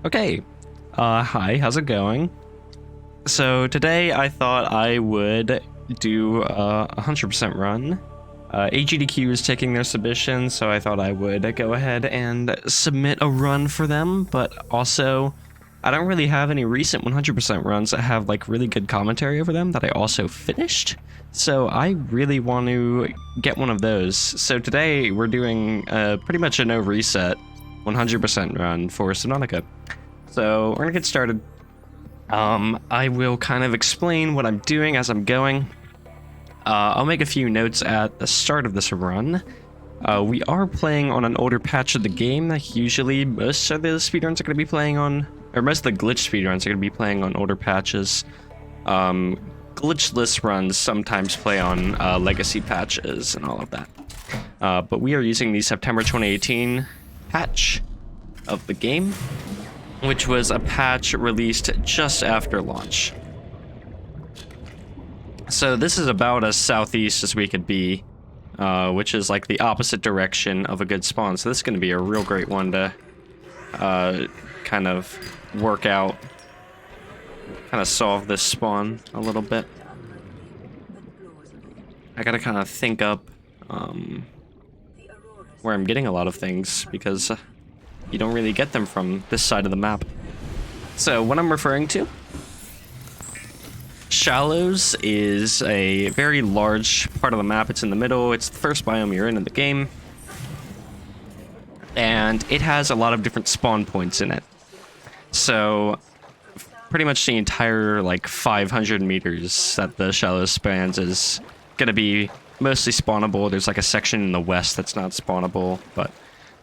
Okay, hi, how's it going? So today I thought I would do a 100% run. SGDQ is taking their submission, so I thought I would go ahead and submit a run for them, but also I don't really have any recent 100% runs that have like really good commentary over them that I also finished, so I really want to get one of those. So today we're doing pretty much a no reset 100% run for Subnautica. So we're gonna get started. I will kind of explain what I'm doing as I'm going. I'll make a few notes at the start of this run. We are playing on an older patch of the game. Usually most of the speedruns are going to be playing on, or most of the glitch speedruns are going to be playing on older patches. Glitchless runs sometimes play on legacy patches and all of that. But we are using the September 2018 patch of the game, which was a patch released just after launch. So this is about as southeast as we could be, which is like the opposite direction of a good spawn. So this is going to be a real great one to kind of work out, kind of solve this spawn a little bit. I gotta kind of think up where I'm getting a lot of things, because you don't really get them from this side of the map. So what I'm referring to, Shallows is a very large part of the map. It's in the middle. It's the first biome you're in the game. And it has a lot of different spawn points in it. So pretty much the entire like 500 meters that the Shallows spans is going to be mostly spawnable. There's like a section in the west that's not spawnable, but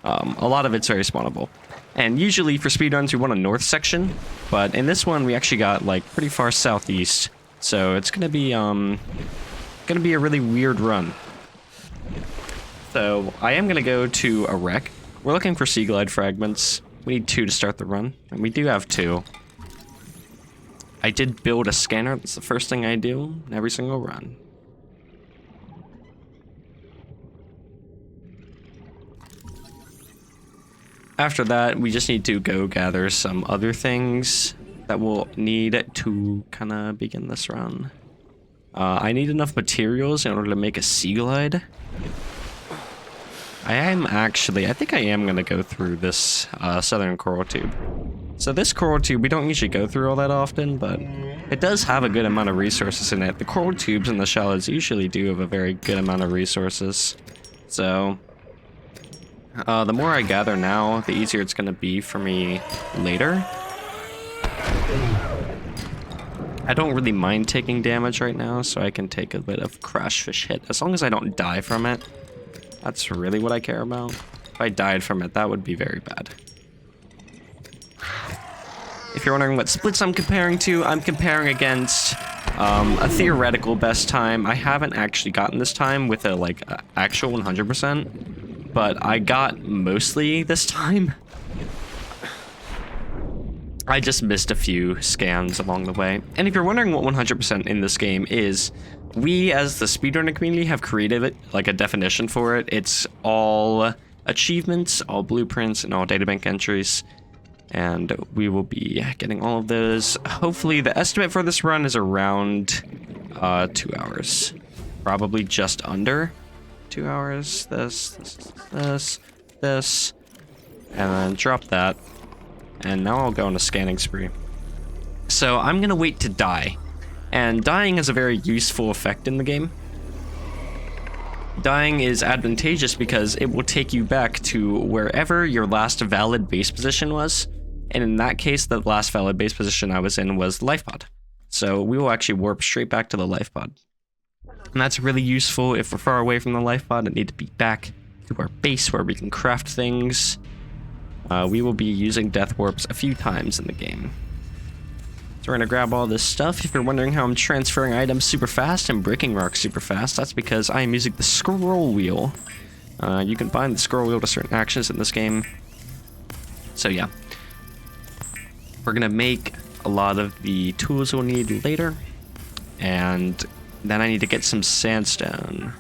a lot of it's very spawnable. And usually for speedruns we want a north section, but in this one we actually got like pretty far southeast, so it's gonna be a really weird run. So I am gonna go to a wreck. We're looking for sea glide fragments. We need 2 to start the run, and we do have 2. I did build a scanner. That's the first thing I do in every single run. After that, we just need to go gather some other things that we'll need to kind of begin this run. I need enough materials in order to make a sea glide. I think I am going to go through this southern coral tube. So this coral tube, we don't usually go through all that often, but it does have a good amount of resources in it. The coral tubes and the shallows usually do have a very good amount of resources. So the more I gather now, the easier it's going to be for me later. I don't really mind taking damage right now, so I can take a bit of crash fish hit. As long as I don't die from it, that's really what I care about. If I died from it, that would be very bad. If you're wondering what splits I'm comparing to, I'm comparing against a theoretical best time. I haven't actually gotten this time with a like actual 100%. But I got mostly this time. I just missed a few scans along the way. And if you're wondering what 100% in this game is, we as the speedrunning community have created it, like a definition for it. It's all achievements, all blueprints, and all databank entries. And we will be getting all of those. Hopefully the estimate for this run is around 2 hours. Probably just under 2 hours. This, and then drop that. And now I'll go on a scanning spree. So I'm gonna wait to die. And dying has a very useful effect in the game. Dying is advantageous because it will take you back to wherever your last valid base position was. And in that case, the last valid base position I was in was life pod. So we will actually warp straight back to the life pod. And that's really useful if we're far away from the life pod and need to be back to our base where we can craft things. We will be using death warps a few times in the game. So we're going to grab all this stuff. If you're wondering how I'm transferring items super fast and breaking rocks super fast, that's because I am using the scroll wheel. You can bind the scroll wheel to certain actions in this game. So yeah. We're going to make a lot of the tools we'll need later. And then I need to get some sandstone.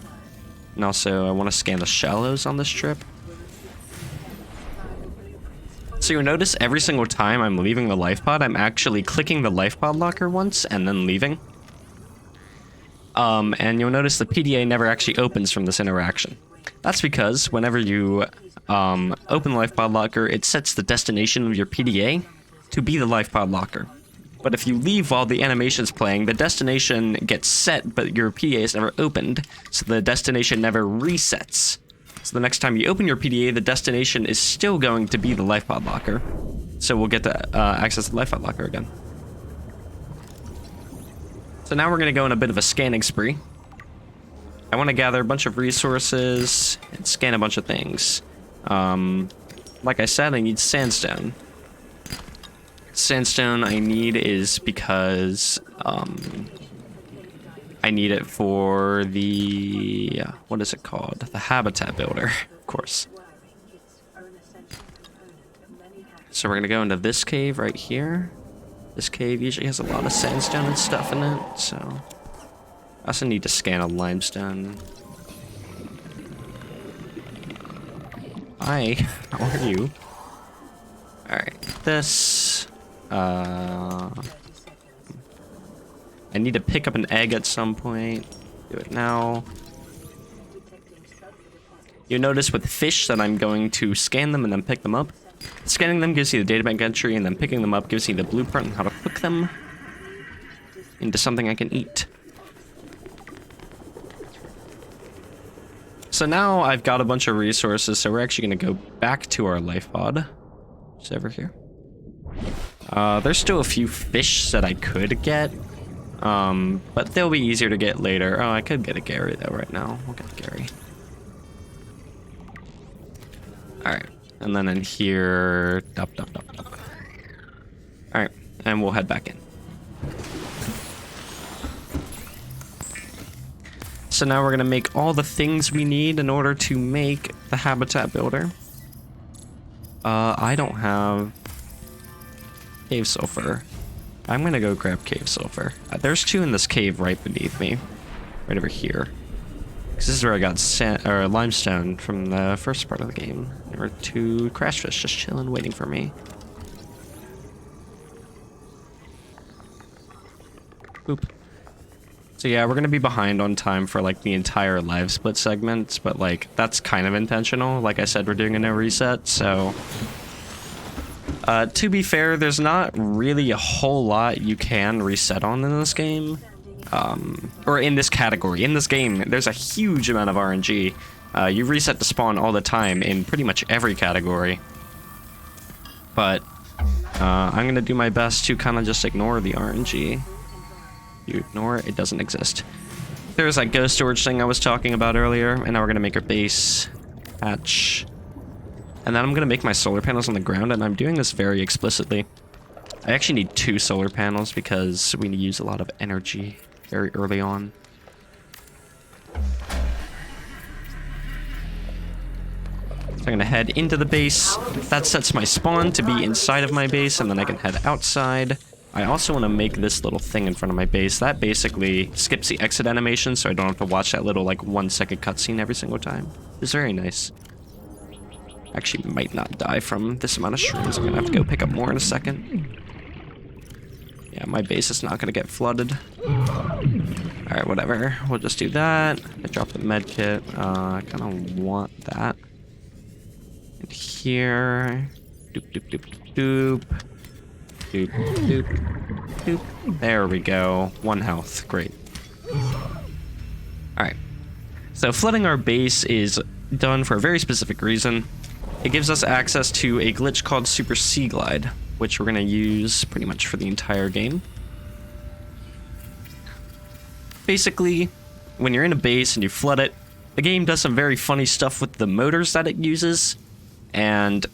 And also, I want to scan the shallows on this trip. So you'll notice every single time I'm leaving the life pod, I'm actually clicking the life pod locker once and then leaving. And you'll notice the PDA never actually opens from this interaction. That's because whenever you open the life pod locker, it sets the destination of your PDA to be the life pod locker. But if you leave while the animation's playing, the destination gets set, but your PDA is never opened, so the destination never resets. So the next time you open your PDA, the destination is still going to be the life pod locker. So we'll get to access the life pod locker again. So now we're going to go on a bit of a scanning spree. I want to gather a bunch of resources and scan a bunch of things. Like I said, I need sandstone. Sandstone I need is because I need it for the what is it called? The habitat builder, of course. So we're gonna go into this cave right here. This cave usually has a lot of sandstone and stuff in it, so I also need to scan a limestone. Hi, how are you? Alright, this I need to pick up an egg at some point. Do it now. You notice with fish that I'm going to scan them and then pick them up. Scanning them gives you the databank entry, and then picking them up gives you the blueprint on how to cook them into something I can eat. So now I've got a bunch of resources, so we're actually going to go back to our life pod. It's over here. There's still a few fish that I could get, but they'll be easier to get later. Oh, I could get a Gary though right now. We'll get a Gary. Alright, and then in here, Alright, and we'll head back in. So now we're gonna make all the things we need in order to make the habitat builder. I don't have cave sulfur. I'm gonna go grab cave sulfur. There's two in this cave right beneath me, right over here. This is where I got limestone from the first part of the game. There were two crashfish just chilling, waiting for me. Boop. So yeah, we're gonna be behind on time for like the entire live split segment, but like that's kind of intentional. Like I said, we're doing a no reset, so to be fair, there's not really a whole lot you can reset on in this game. Or in this category. In this game, there's a huge amount of RNG. You reset to spawn all the time in pretty much every category. But I'm gonna do my best to kind of just ignore the RNG. You ignore it, it doesn't exist. There's that ghost storage thing I was talking about earlier, and now we're gonna make our base hatch. And then I'm gonna make my solar panels on the ground, and I'm doing this very explicitly. I actually need 2 solar panels because we use a lot of energy very early on. So I'm gonna head into the base. That sets my spawn to be inside of my base, and then I can head outside. I also want to make this little thing in front of my base. That basically skips the exit animation, so I don't have to watch that little like 1-second cutscene every single time. It's very nice. Actually might not die from this amount of shrooms. I'm gonna have to go pick up more in a second. Yeah, my base is not gonna get flooded. Alright, whatever. We'll just do that. I dropped the med kit. I kind of want that. And here. Doop, doop, doop, doop. Doop, doop, doop. There we go. 1 health. Great. Alright. So flooding our base is done for a very specific reason. It gives us access to a glitch called Super Sea Glide, which we're going to use pretty much for the entire game. Basically, when you're in a base and you flood it, the game does some very funny stuff with the motors that it uses, and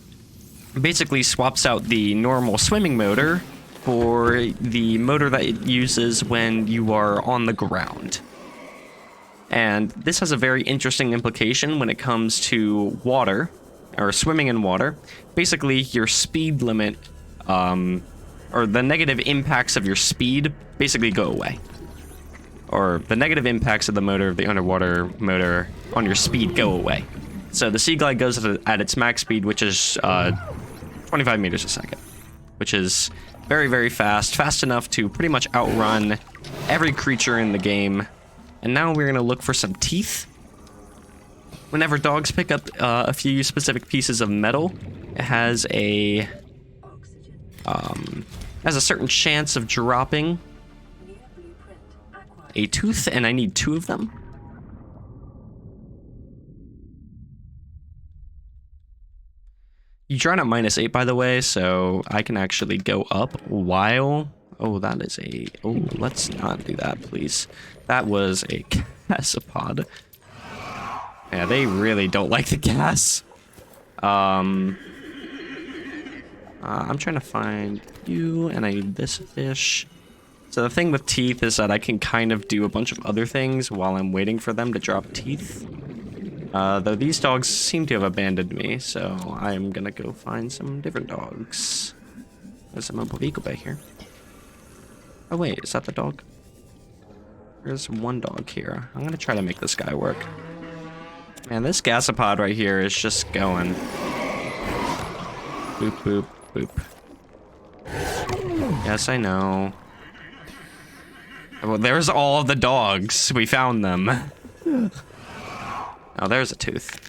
basically swaps out the normal swimming motor for the motor that it uses when you are on the ground. And this has a very interesting implication when it comes to water, or swimming in water. Basically, your speed limit, or the negative impacts of your speed basically go away. Or the negative impacts of the motor, of the underwater motor, on your speed go away. So the Sea Glide goes at its max speed, which is 25 meters a second, which is very, very fast. Fast enough to pretty much outrun every creature in the game. And now we're going to look for some teeth. Whenever dogs pick up a few specific pieces of metal, it has a certain chance of dropping a tooth, and I need 2 of them. You drown at -8, by the way, so I can actually go up while... Oh, that is a... Oh, let's not do that, please. That was a gasopod. Yeah, they really don't like the gas. I'm trying to find you, and I need this fish. So the thing with teeth is that I can kind of do a bunch of other things while I'm waiting for them to drop teeth. Though these dogs seem to have abandoned me, so I'm gonna go find some different dogs. There's a mobile vehicle back here. Oh wait, is that the dog? There's one dog here. I'm gonna try to make this guy work. Man, this gasopod right here is just going. Boop, boop, boop. Yes, I know. Well, there's all of the dogs. We found them. Oh, there's a tooth.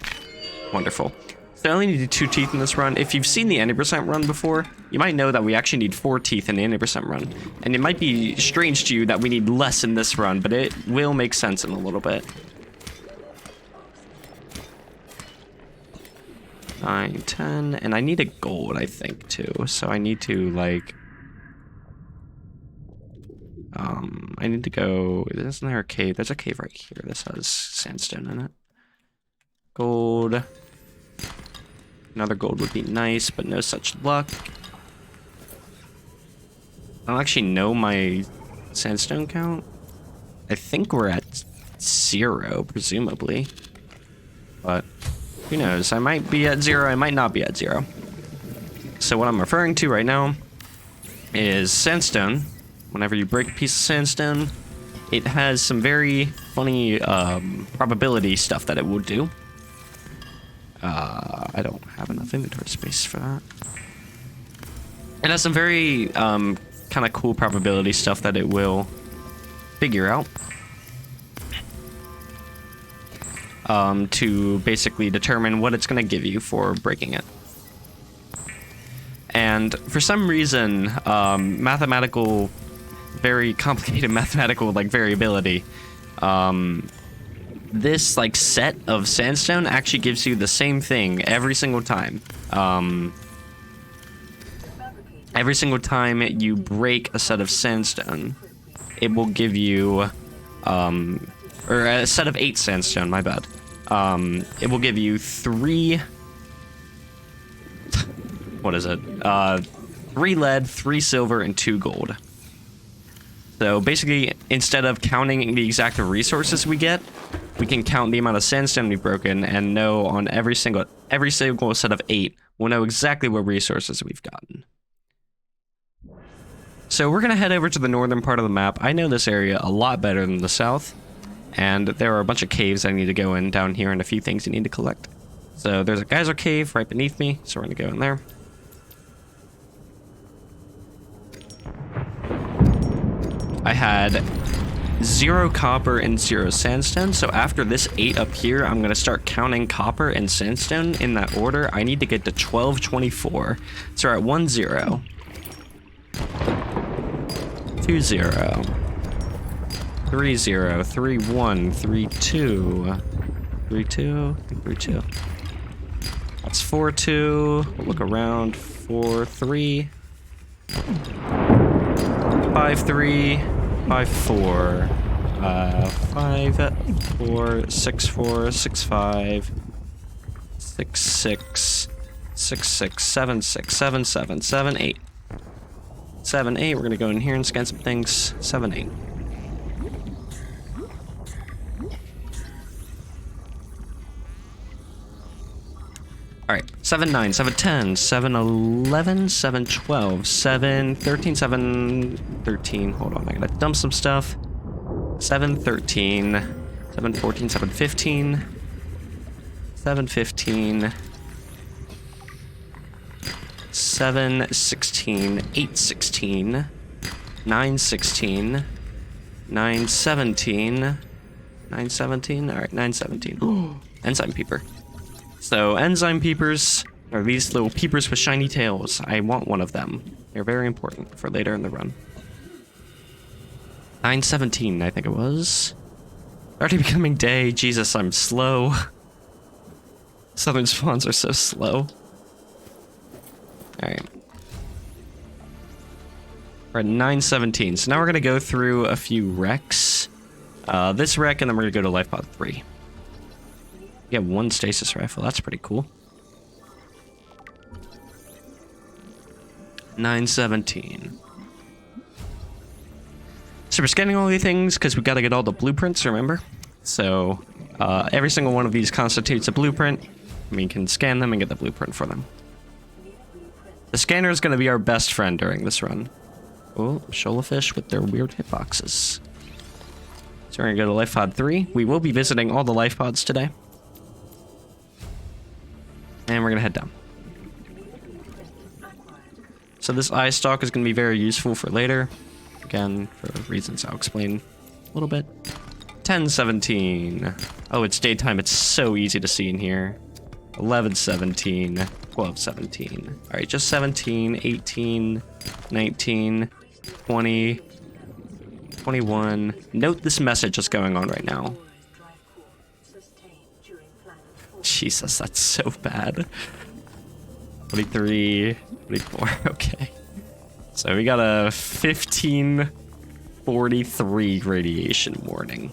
Wonderful. So I only need 2 teeth in this run. If you've seen the 90% run before, you might know that we actually need 4 teeth in the 90% run. And it might be strange to you that we need less in this run, but it will make sense in a little bit. 9, 10, and I need a gold, I think, too. So I need to, like... I need to go... Isn't there a cave? There's a cave right here. This has sandstone in it. Gold. Another gold would be nice, but no such luck. I don't actually know my sandstone count. I think we're at 0, presumably. But who knows? I might be at 0, I might not be at 0. So what I'm referring to right now is sandstone. Whenever you break a piece of sandstone, it has some very funny probability stuff that it will do. I don't have enough inventory space for that. It has some very kind of cool probability stuff that it will figure out to basically determine what it's going to give you for breaking it. And for some reason, very complicated mathematical like variability, this like set of sandstone actually gives you the same thing every single time. Every single time you break a set of sandstone, it will give you, or a set of 8 sandstone, my bad. It will give you 3, what is it? 3 lead, 3 silver, and 2 gold. So basically, instead of counting the exact resources we get, we can count the amount of sandstone we've broken and know on every single set of 8, we'll know exactly what resources we've gotten. So we're gonna head over to the northern part of the map. I know this area a lot better than the south, and there are a bunch of caves I need to go in down here and a few things you need to collect. So there's a geyser cave right beneath me, so we're gonna go in there. I had 0 copper and 0 sandstone, so after this 8 up here, I'm gonna start counting copper and sandstone in that order. I need to get to 1224. So we're at 1 0, 2 0, 3 0, 3 1, 3 2, 3 2, 3 2. That's 4 2. We'll look around. 4 3. 5 3, 5 4, 5 4, 6 4, 6 5, 6 6, 6 6, 7 6, 7 7, 7 8. 7 8, we're gonna go in here and scan some things. 7 8. Alright, 7 9, 7 10, 7 11, 7 12, 7 13, 7 13. Hold on, I gotta dump some stuff. 7 13, 7 14, 7 15, 7 15, 7, 16, 8, 16, 9, 16, 9, 17, 9, 17, alright, 9, 17. Enzyme peeper. So, enzyme peepers are these little peepers with shiny tails. I want one of them. They're very important for later in the run. 9:17, I think it was. Already becoming day. Jesus, I'm slow. Southern spawns are so slow. Alright. We're at 9:17. So now we're going to go through a few wrecks. This wreck, and then we're going to go to life pod 3. We have 1 stasis rifle. That's pretty cool. 9:17. So we're scanning all these things because we got to get all the blueprints, remember? So every single one of these constitutes a blueprint. We can scan them and get the blueprint for them. The scanner is going to be our best friend during this run. Oh, shoalfish with their weird hitboxes. So we're going to go to life pod 3. We will be visiting all the life pods today. And we're going to head down. So this eye stalk is going to be very useful for later. Again, for reasons I'll explain a little bit. 10:17. Oh, it's daytime. It's so easy to see in here. 11:17. 12:17. All right, just 17, 18, 19, 20, 21. Note this message that's going on right now. Jesus, that's so bad. 23, 24, okay. So we got a 1543 radiation warning.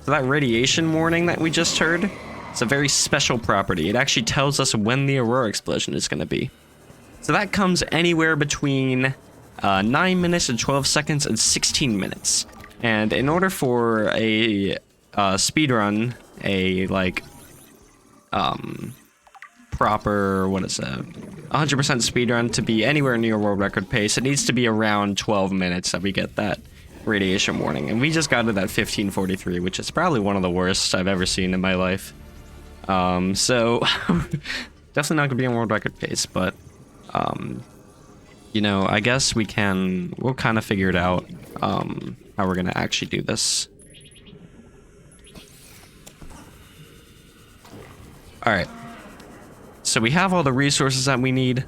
So that radiation warning that we just heard, it's a very special property. It actually tells us when the Aurora explosion is going to be. So that comes anywhere between 9 minutes and 12 seconds and 16 minutes. And in order for a speedrun, a like proper, what is it, 100% speedrun to be anywhere near world record pace, it needs to be around 12 minutes that we get that radiation warning. And we just got it at 1543, which is probably one of the worst I've ever seen in my life. So definitely not gonna be on world record pace, but you know, I guess we'll kind of figure it out how we're gonna actually do this. All right. So we have all the resources that we need,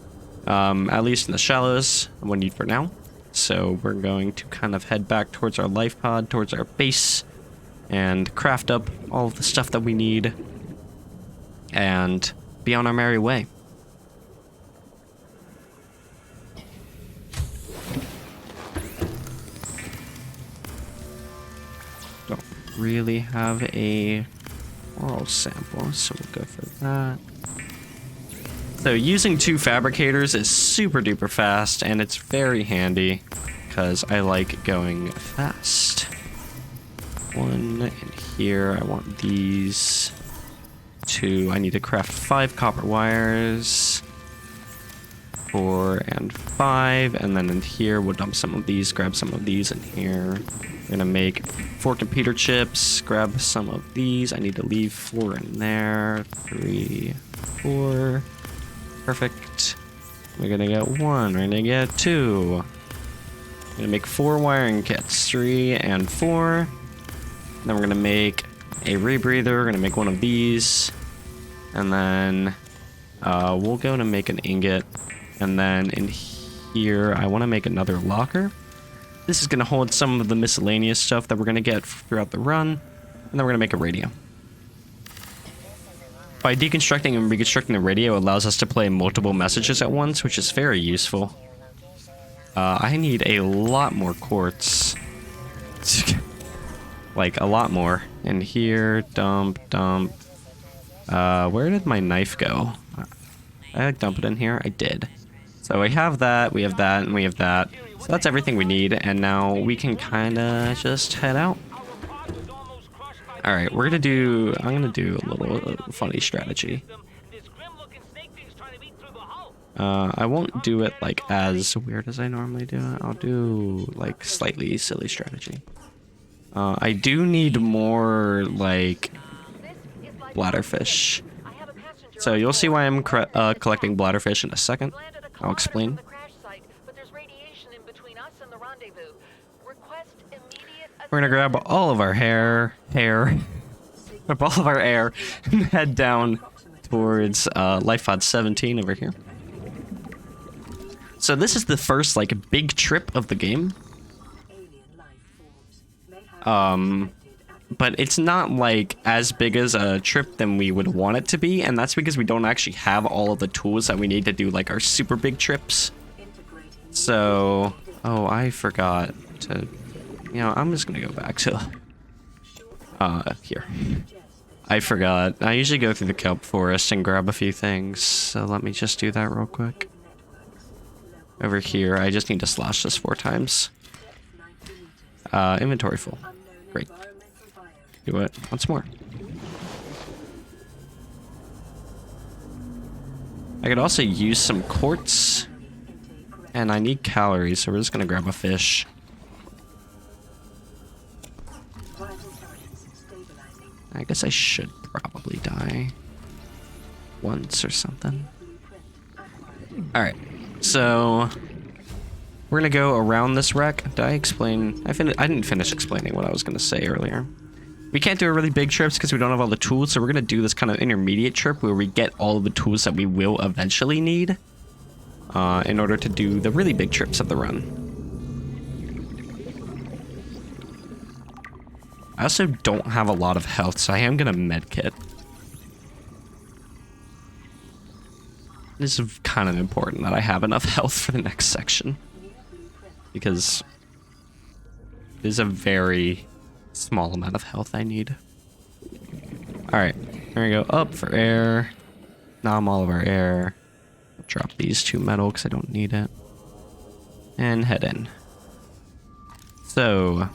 at least in the shallows, and we need for now. So we're going to kind of head back towards our life pod, towards our base, and craft up all of the stuff that we need, and be on our merry way. Don't really have a oral sample, so we'll go for that. So using 2 fabricators is super duper fast, and it's very handy because I like going fast. 1 in here, I want these. 2, I need to craft 5 copper wires. 4 and 5, and then in here we'll dump some of these, grab some of these in here. We're gonna make 4 computer chips, grab some of these. I need to leave 4 in there. 3, 4. Perfect. We're gonna get 1, we're gonna get 2. We're gonna make 4 wiring kits, 3 and 4. Then we're gonna make a rebreather, we're gonna make 1 of these. And then we'll go to make an ingot. And then in here, I wanna make another locker. This is gonna hold some of the miscellaneous stuff that we're gonna get throughout the run. And then we're gonna make a radio. By deconstructing and reconstructing the radio allows us to play multiple messages at once, which is very useful. I need a lot more quartz. Like, a lot more. In here, dump. Where did my knife go? Did I dump it in here? I did. So we have that, and we have that. So that's everything we need, and now we can kinda just head out. Alright, I'm gonna do a little funny strategy. I won't do it like as weird as I normally do it. I'll do like slightly silly strategy. I do need more like bladderfish. So you'll see why I'm collecting bladderfish in a second. I'll explain. We're gonna grab all of our grab all of our air, and head down towards life pod 17 over here. So this is the first like big trip of the game. But it's not like as big as a trip than we would want it to be, and that's because we don't actually have all of the tools that we need to do like our super big trips. So, oh, I forgot to, you know, I'm just gonna go back to here. I forgot. I usually go through the kelp forest and grab a few things, so let me just do that real quick. Over here, I just need to slash this 4 times. Inventory full. Great. Do it once more. I could also use some quartz. And I need calories, so we're just gonna grab a fish. I guess I should probably die once or something. Alright, so we're gonna go around this wreck. Did I explain? I didn't finish explaining what I was gonna say earlier. We can't do a really big trips because we don't have all the tools, so we're gonna do this kind of intermediate trip where we get all of the tools that we will eventually need in order to do the really big trips of the run. I also don't have a lot of health, so I am gonna medkit. This is kind of important that I have enough health for the next section, because it is a very small amount of health I need. Alright, here we go. Up for air. Nom all of our air. Drop these 2 metal because I don't need it. And head in. So,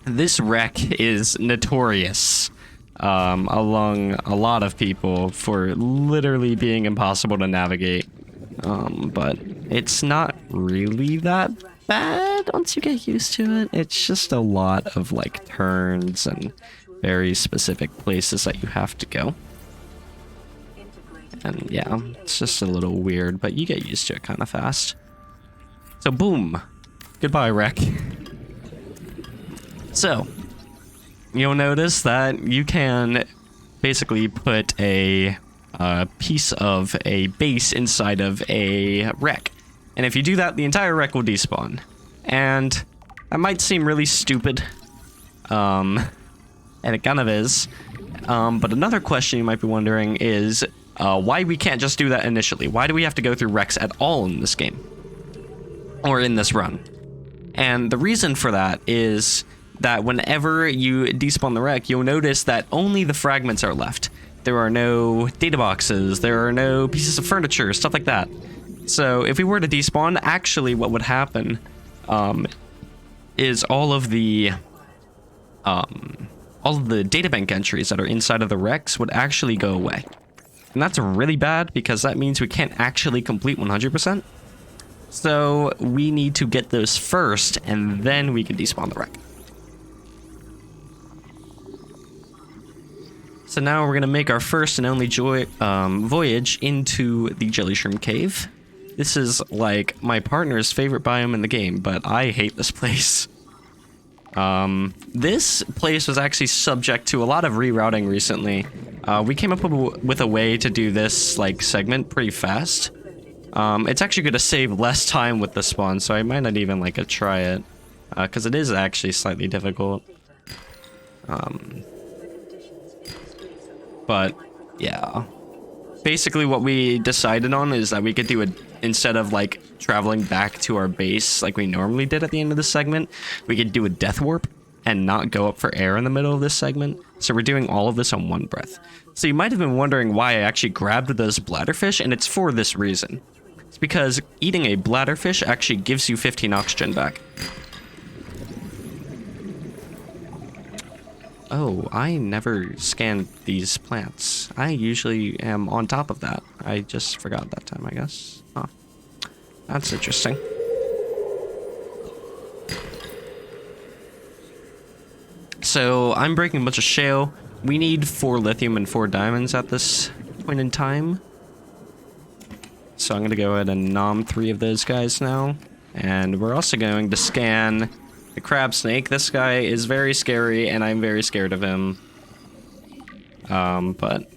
this wreck is notorious among a lot of people for literally being impossible to navigate. But it's not really that bad once you get used to it. It's just a lot of like turns and very specific places that you have to go. And yeah, it's just a little weird, but you get used to it kind of fast. So boom. Goodbye, wreck. So, you'll notice that you can basically put a piece of a base inside of a wreck. And if you do that, the entire wreck will despawn. And that might seem really stupid. And it kind of is. But another question you might be wondering is why we can't just do that initially. Why do we have to go through wrecks at all in this game? Or in this run? And the reason for that is that whenever you despawn the wreck, you'll notice that only the fragments are left. There are no data boxes, there are no pieces of furniture, stuff like that. So if we were to despawn, actually what would happen is all of the databank entries that are inside of the wrecks would actually go away. And that's really bad because that means we can't actually complete 100%. So we need to get those first and then we can despawn the wreck. So now we're gonna make our first and only voyage into the Jellyshroom cave. This is like my partner's favorite biome in the game, but I hate this place. This place was actually subject to a lot of rerouting recently. We came up with a way to do this like segment pretty fast. It's actually gonna save less time with the spawn, so I might not even like to try it, because it is actually slightly difficult. But yeah, basically what we decided on is that we could do it instead of like traveling back to our base like we normally did at the end of the segment. We could do a death warp and not go up for air in the middle of this segment. So we're doing all of this on one breath. So you might have been wondering why I actually grabbed those bladderfish, and it's for this reason. It's because eating a bladderfish actually gives you 15 oxygen back. Oh, I never scanned these plants. I usually am on top of that. I just forgot that time, I guess. Huh. That's interesting. So, I'm breaking a bunch of shale. We need 4 lithium and 4 diamonds at this point in time. So I'm going to go ahead and nom 3 of those guys now. And we're also going to scan the crab snake. This guy is very scary, and I'm very scared of him. But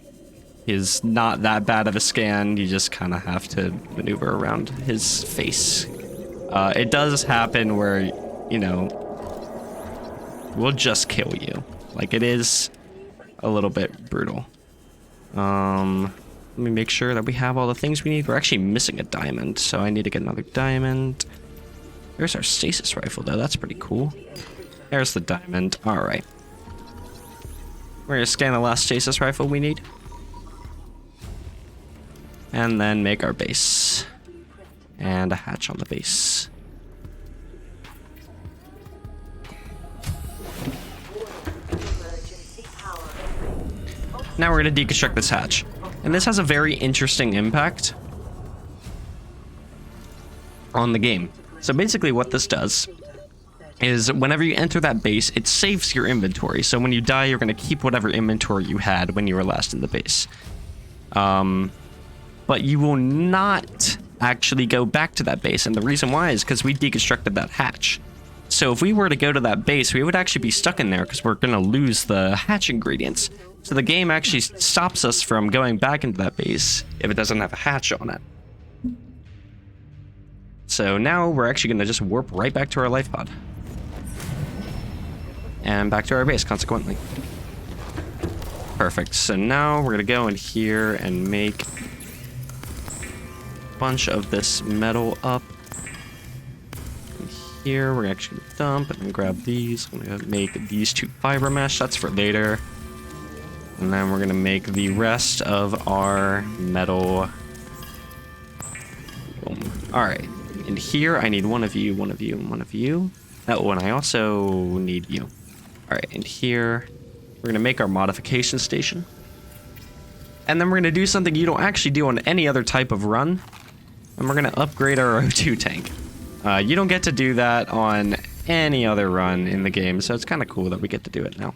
he's not that bad of a scan. You just kind of have to maneuver around his face. It does happen where, you know, we'll just kill you. Like, it is a little bit brutal. Let me make sure that we have all the things we need. We're actually missing a diamond, so I need to get another diamond. There's our stasis rifle, though. That's pretty cool. There's the diamond. All right. We're gonna scan the last stasis rifle we need. And then make our base. And a hatch on the base. Now we're gonna deconstruct this hatch. And this has a very interesting impact on the game. So basically what this does is whenever you enter that base, it saves your inventory. So when you die, you're going to keep whatever inventory you had when you were last in the base. But you will not actually go back to that base. And the reason why is because we deconstructed that hatch. So if we were to go to that base, we would actually be stuck in there because we're going to lose the hatch ingredients. So the game actually stops us from going back into that base if it doesn't have a hatch on it. So now we're actually going to just warp right back to our life pod. And back to our base, consequently. Perfect. So now we're going to go in here and make a bunch of this metal up. And here we're actually going to dump and then grab these. I'm going to make these 2 fiber mesh. That's for later. And then we're going to make the rest of our metal. Boom. All right. And here, I need one of you, one of you, and one of you. Oh, and I also need you. All right, and here, we're going to make our modification station. And then we're going to do something you don't actually do on any other type of run. And we're going to upgrade our O2 tank. You don't get to do that on any other run in the game, so it's kind of cool that we get to do it now.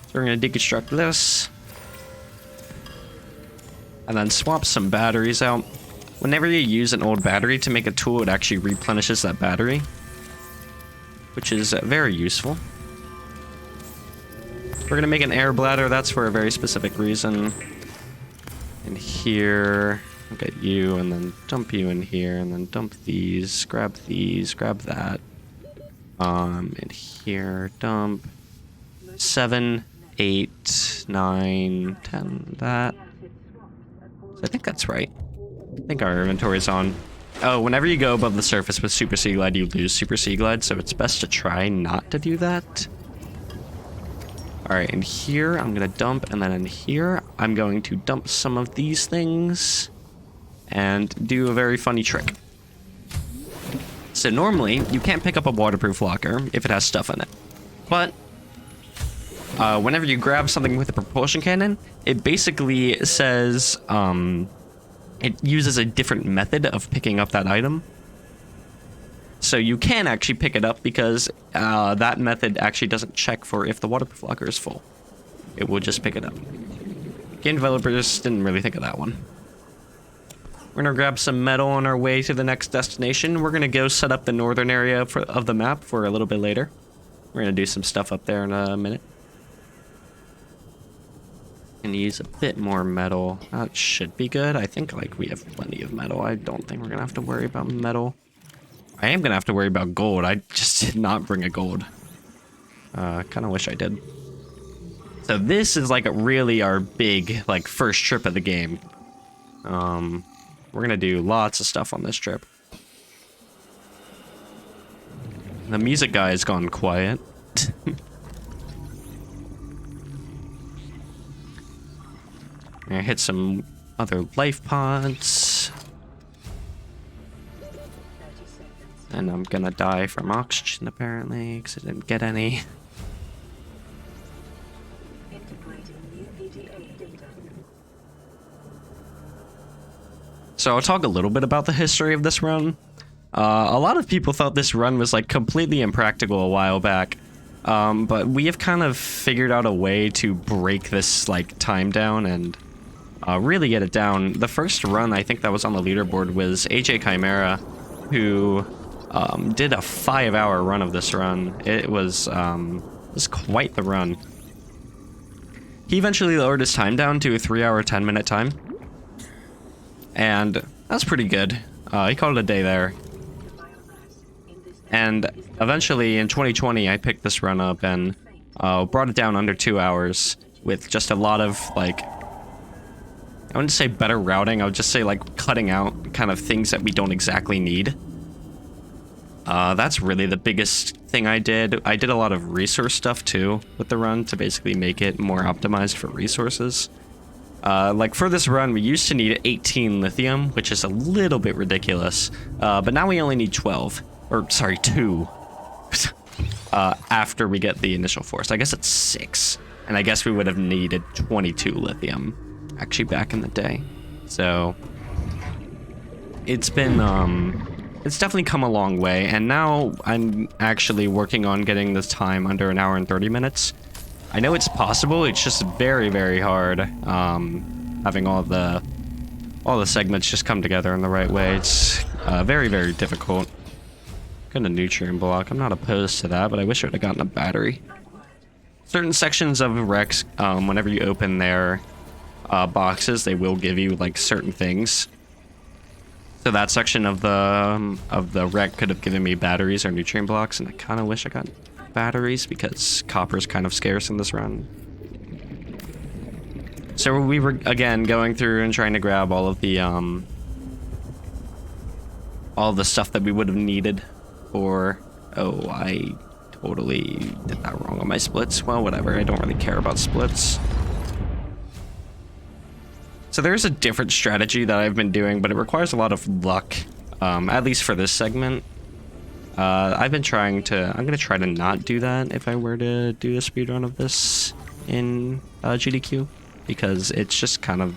So we're going to deconstruct this. And then swap some batteries out. Whenever you use an old battery to make a tool, it actually replenishes that battery, which is very useful. We're going to make an air bladder. That's for a very specific reason. And here, I'll get you, and then dump you in here, and then dump these, grab that. And here, dump 7, 8, 9, 10, that. So I think that's right. I think our inventory is on. Oh, whenever you go above the surface with Super Sea Glide, you lose Super Sea Glide, so it's best to try not to do that. Alright, and here I'm going to dump, and then in here I'm going to dump some of these things and do a very funny trick. So normally, you can't pick up a waterproof locker if it has stuff in it. But whenever you grab something with a propulsion cannon, it basically says... it uses a different method of picking up that item. So you can actually pick it up because that method actually doesn't check for if the waterproof locker is full. It will just pick it up. Game developers didn't really think of that one. We're going to grab some metal on our way to the next destination. We're going to go set up the northern area of the map for a little bit later. We're going to do some stuff up there in a minute. And use a bit more metal. That should be good. I think like we have plenty of metal. I don't think we're gonna have to worry about metal. I am gonna have to worry about gold. I just did not bring a gold. Kind of wish I did. So this is like really our big like first trip of the game. We're gonna do lots of stuff on this trip. The music guy has gone quiet. I hit some other life pods. And I'm gonna die from oxygen apparently, because I didn't get any. So I'll talk a little bit about the history of this run. A lot of people thought this run was like completely impractical a while back. But we have kind of figured out a way to break this like time down and really get it down. The first run I think that was on the leaderboard was AJ Chimera, who did a 5-hour run of this run. It was quite the run. He eventually lowered his time down to a 3-hour, 10-minute time. And that's pretty good. He called it a day there. And eventually in 2020, I picked this run up and brought it down under 2 hours with just a lot of, like, I wouldn't say better routing, I would just say, like, cutting out kind of things that we don't exactly need. That's really the biggest thing I did. I did a lot of resource stuff too with the run to basically make it more optimized for resources. Like for this run, we used to need 18 lithium, which is a little bit ridiculous. But now we only need 12, or sorry, 2. After we get the initial force. I guess it's 6. And I guess we would have needed 22 lithium actually back in the day. So it's been, it's definitely come a long way, and now I'm actually working on getting this time under 1 hour and 30 minutes. I know it's possible, it's just very, very hard, having all the segments just come together in the right way. It's very, very difficult. Got a nutrient block. I'm not opposed to that, but I wish I would have gotten a battery. Certain sections of Rex, whenever you open their boxes, they will give you like certain things. So that section of the wreck could have given me batteries or nutrient blocks, and I kind of wish I got batteries because copper's kind of scarce in this run. So we were again going through and trying to grab all the stuff that we would have needed for. Oh, I totally did that wrong on my splits. Well, whatever. I don't really care about splits. So there's a different strategy that I've been doing, but it requires a lot of luck, at least for this segment. I'm going to try to not do that if I were to do a speedrun of this in GDQ, because it's just kind of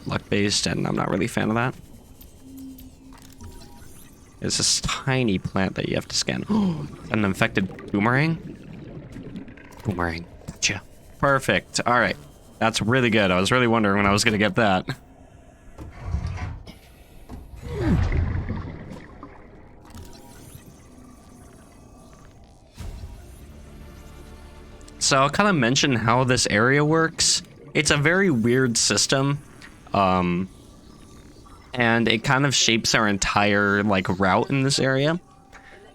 luck-based, and I'm not really a fan of that. There's this tiny plant that you have to scan. An infected boomerang? Boomerang. Gotcha. Perfect. All right. That's really good. I was really wondering when I was going to get that. So I'll kind of mention how this area works. It's a very weird system. And it kind of shapes our entire like route in this area.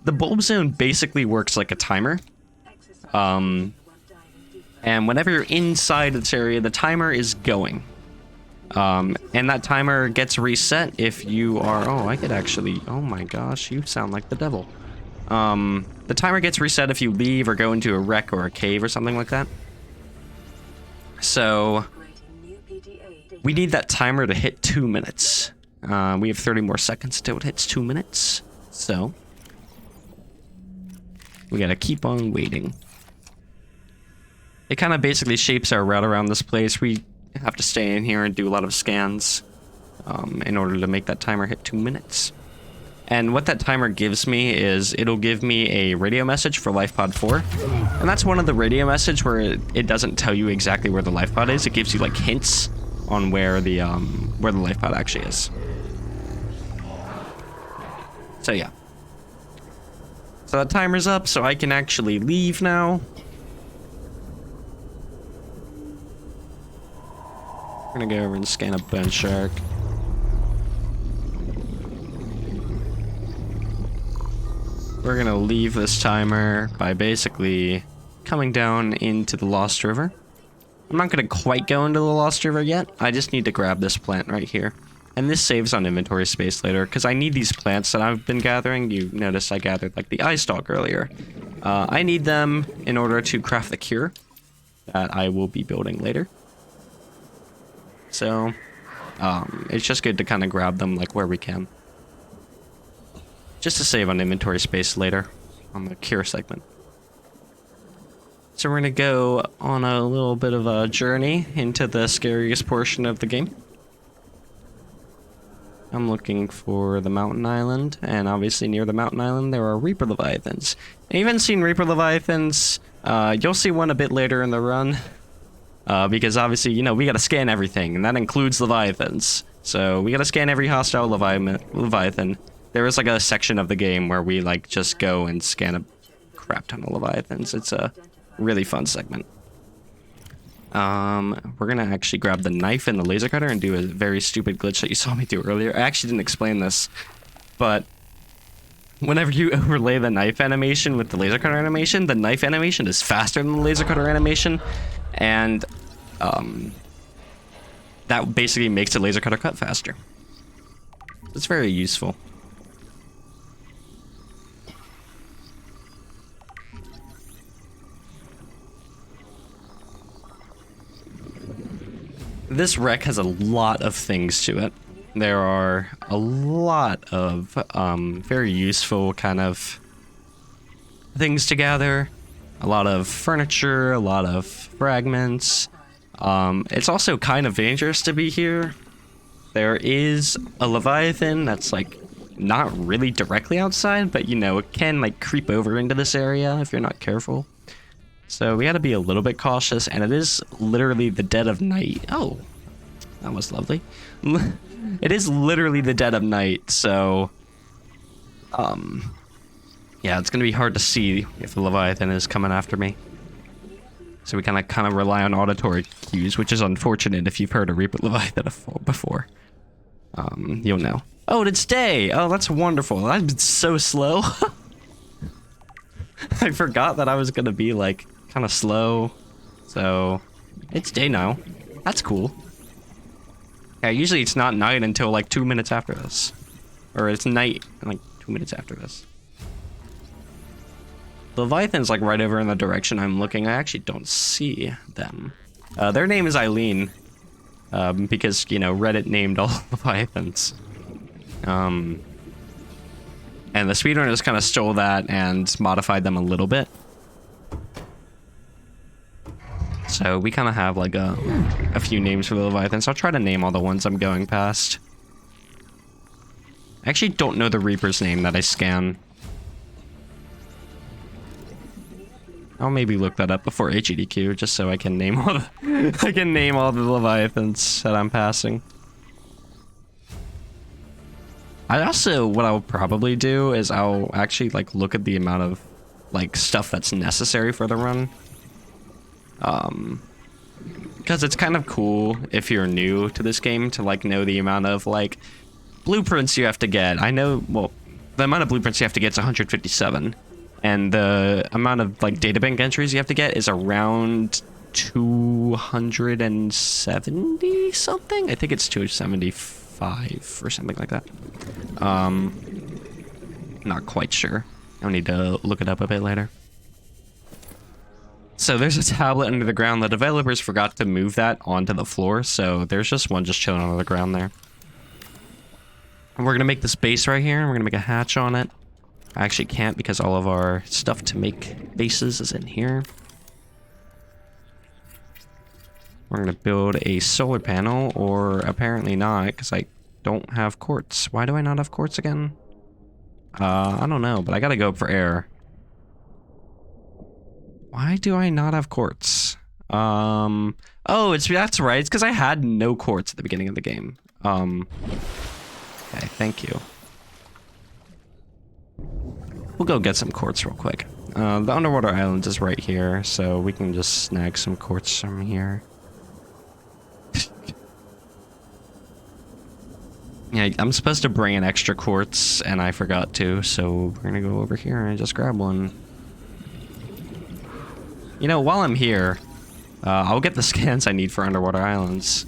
The bulb zone basically works like a timer. And whenever you're inside this area, the timer is going. And that timer gets reset if you are... Oh, I could actually... Oh my gosh, you sound like the devil. The timer gets reset if you leave or go into a wreck or a cave or something like that. So we need that timer to hit 2 minutes. We have 30 more seconds until it hits 2 minutes. So we gotta keep on waiting. It kind of basically shapes our route around this place. We have to stay in here and do a lot of scans in order to make that timer hit 2 minutes. And what that timer gives me is it'll give me a radio message for life pod 4. And that's one of the radio message where it doesn't tell you exactly where the life pod is. It gives you like hints on where the life pod actually is. So yeah. So that timer's up, so I can actually leave now. We're gonna go over and scan a bone shark. We're gonna leave this timer by basically coming down into the Lost River. I'm not gonna quite go into the Lost River yet. I just need to grab this plant right here. And this saves on inventory space later, because I need these plants that I've been gathering. You notice I gathered like the eye stalk earlier. I need them in order to craft the cure that I will be building later. So, it's just good to kind of grab them like where we can. Just to save on inventory space later on the cure segment. So we're gonna go on a little bit of a journey into the scariest portion of the game. I'm looking for the mountain island, and obviously near the mountain island there are Reaper Leviathans. I haven't seen Reaper Leviathans. You'll see one a bit later in the run. Because obviously, you know, we gotta scan everything, and that includes Leviathans. So we gotta scan every hostile Leviathan. There is like a section of the game where we like just go and scan a crap ton of Leviathans. It's a really fun segment. We're gonna actually grab the knife and the laser cutter and do a very stupid glitch that you saw me do earlier. I actually didn't explain this, but whenever you overlay the knife animation with the laser cutter animation, the knife animation is faster than the laser cutter animation, and that basically makes the laser cutter cut faster. It's very useful. This wreck has a lot of things to it. There are a lot of very useful kind of things to gather. A lot of furniture, a lot of fragments. It's also kind of dangerous to be here. There is a Leviathan that's like not really directly outside, but you know, it can like creep over into this area if you're not careful. So we gotta be a little bit cautious, and it is literally the dead of night. Oh, that was lovely. It is literally the dead of night, so yeah, it's gonna be hard to see if the Leviathan is coming after me. So we kind of rely on auditory cues, which is unfortunate if you've heard a Reaper Leviathan before. You'll know. Oh, it's day! Oh, that's wonderful. I'm so slow. I forgot that I was gonna be like kind of slow. So it's day now. That's cool. Yeah, usually it's not night until like 2 minutes after this. Or it's night like 2 minutes after this. Leviathan's like right over in the direction I'm looking. I actually don't see them. Their name is Eileen. Because, you know, Reddit named all Leviathans. And the speedrunners kind of stole that and modified them a little bit. So we kind of have like a few names for the Leviathans. I'll try to name all the ones I'm going past. I actually don't know the Reaper's name that I scan. I'll maybe look that up before SGDQ just so I can name all the Leviathans that I'm passing. I also, what I'll probably do is I'll actually like look at the amount of like stuff that's necessary for the run. Because it's kind of cool if you're new to this game to like know the amount of like blueprints you have to get. I know, well, the amount of blueprints you have to get is 157. And the amount of like databank entries you have to get is around 270 something. I think it's 275 or something like that. Not quite sure. I'll need to look it up a bit later. So there's a tablet under the ground. The developers forgot to move that onto the floor, so there's just one just chilling on the ground there. And we're gonna make this base right here, and we're gonna make a hatch on it. I actually can't because all of our stuff to make bases is in here. We're gonna build a solar panel, or apparently not, because I don't have quartz. Why do I not have quartz again? I don't know, but I gotta go up for air. Why do I not have quartz? Oh, that's right. It's because I had no quartz at the beginning of the game. Okay, thank you. We'll go get some quartz real quick. The underwater island is right here, so we can just snag some quartz from here. Yeah, I'm supposed to bring an extra quartz, and I forgot to, so we're gonna go over here and just grab one. You know, while I'm here, I'll get the scans I need for underwater islands,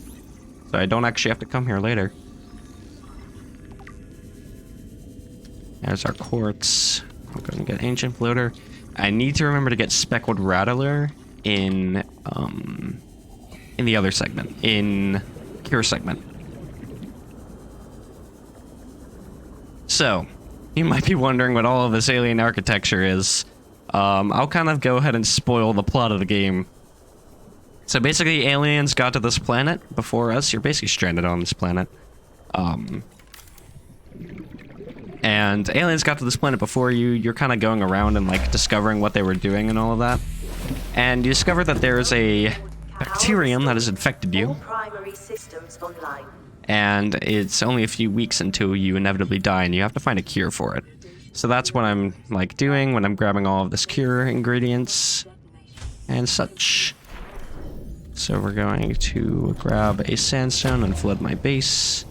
so I don't actually have to come here later. There's our quartz. I'm gonna get ancient floater. I need to remember to get speckled rattler in the other segment, in cure segment. So, you might be wondering what all of this alien architecture is. I'll kind of go ahead and spoil the plot of the game. So basically, aliens got to this planet before us. You're basically stranded on this planet. And aliens got to this planet before you. You're kind of going around and like discovering what they were doing and all of that. And you discover that there's a bacterium that has infected you. All primary systems online. And it's only a few weeks until you inevitably die, and you have to find a cure for it. So that's what I'm like doing when I'm grabbing all of this cure ingredients and such. So we're going to grab a sandstone and flood my base.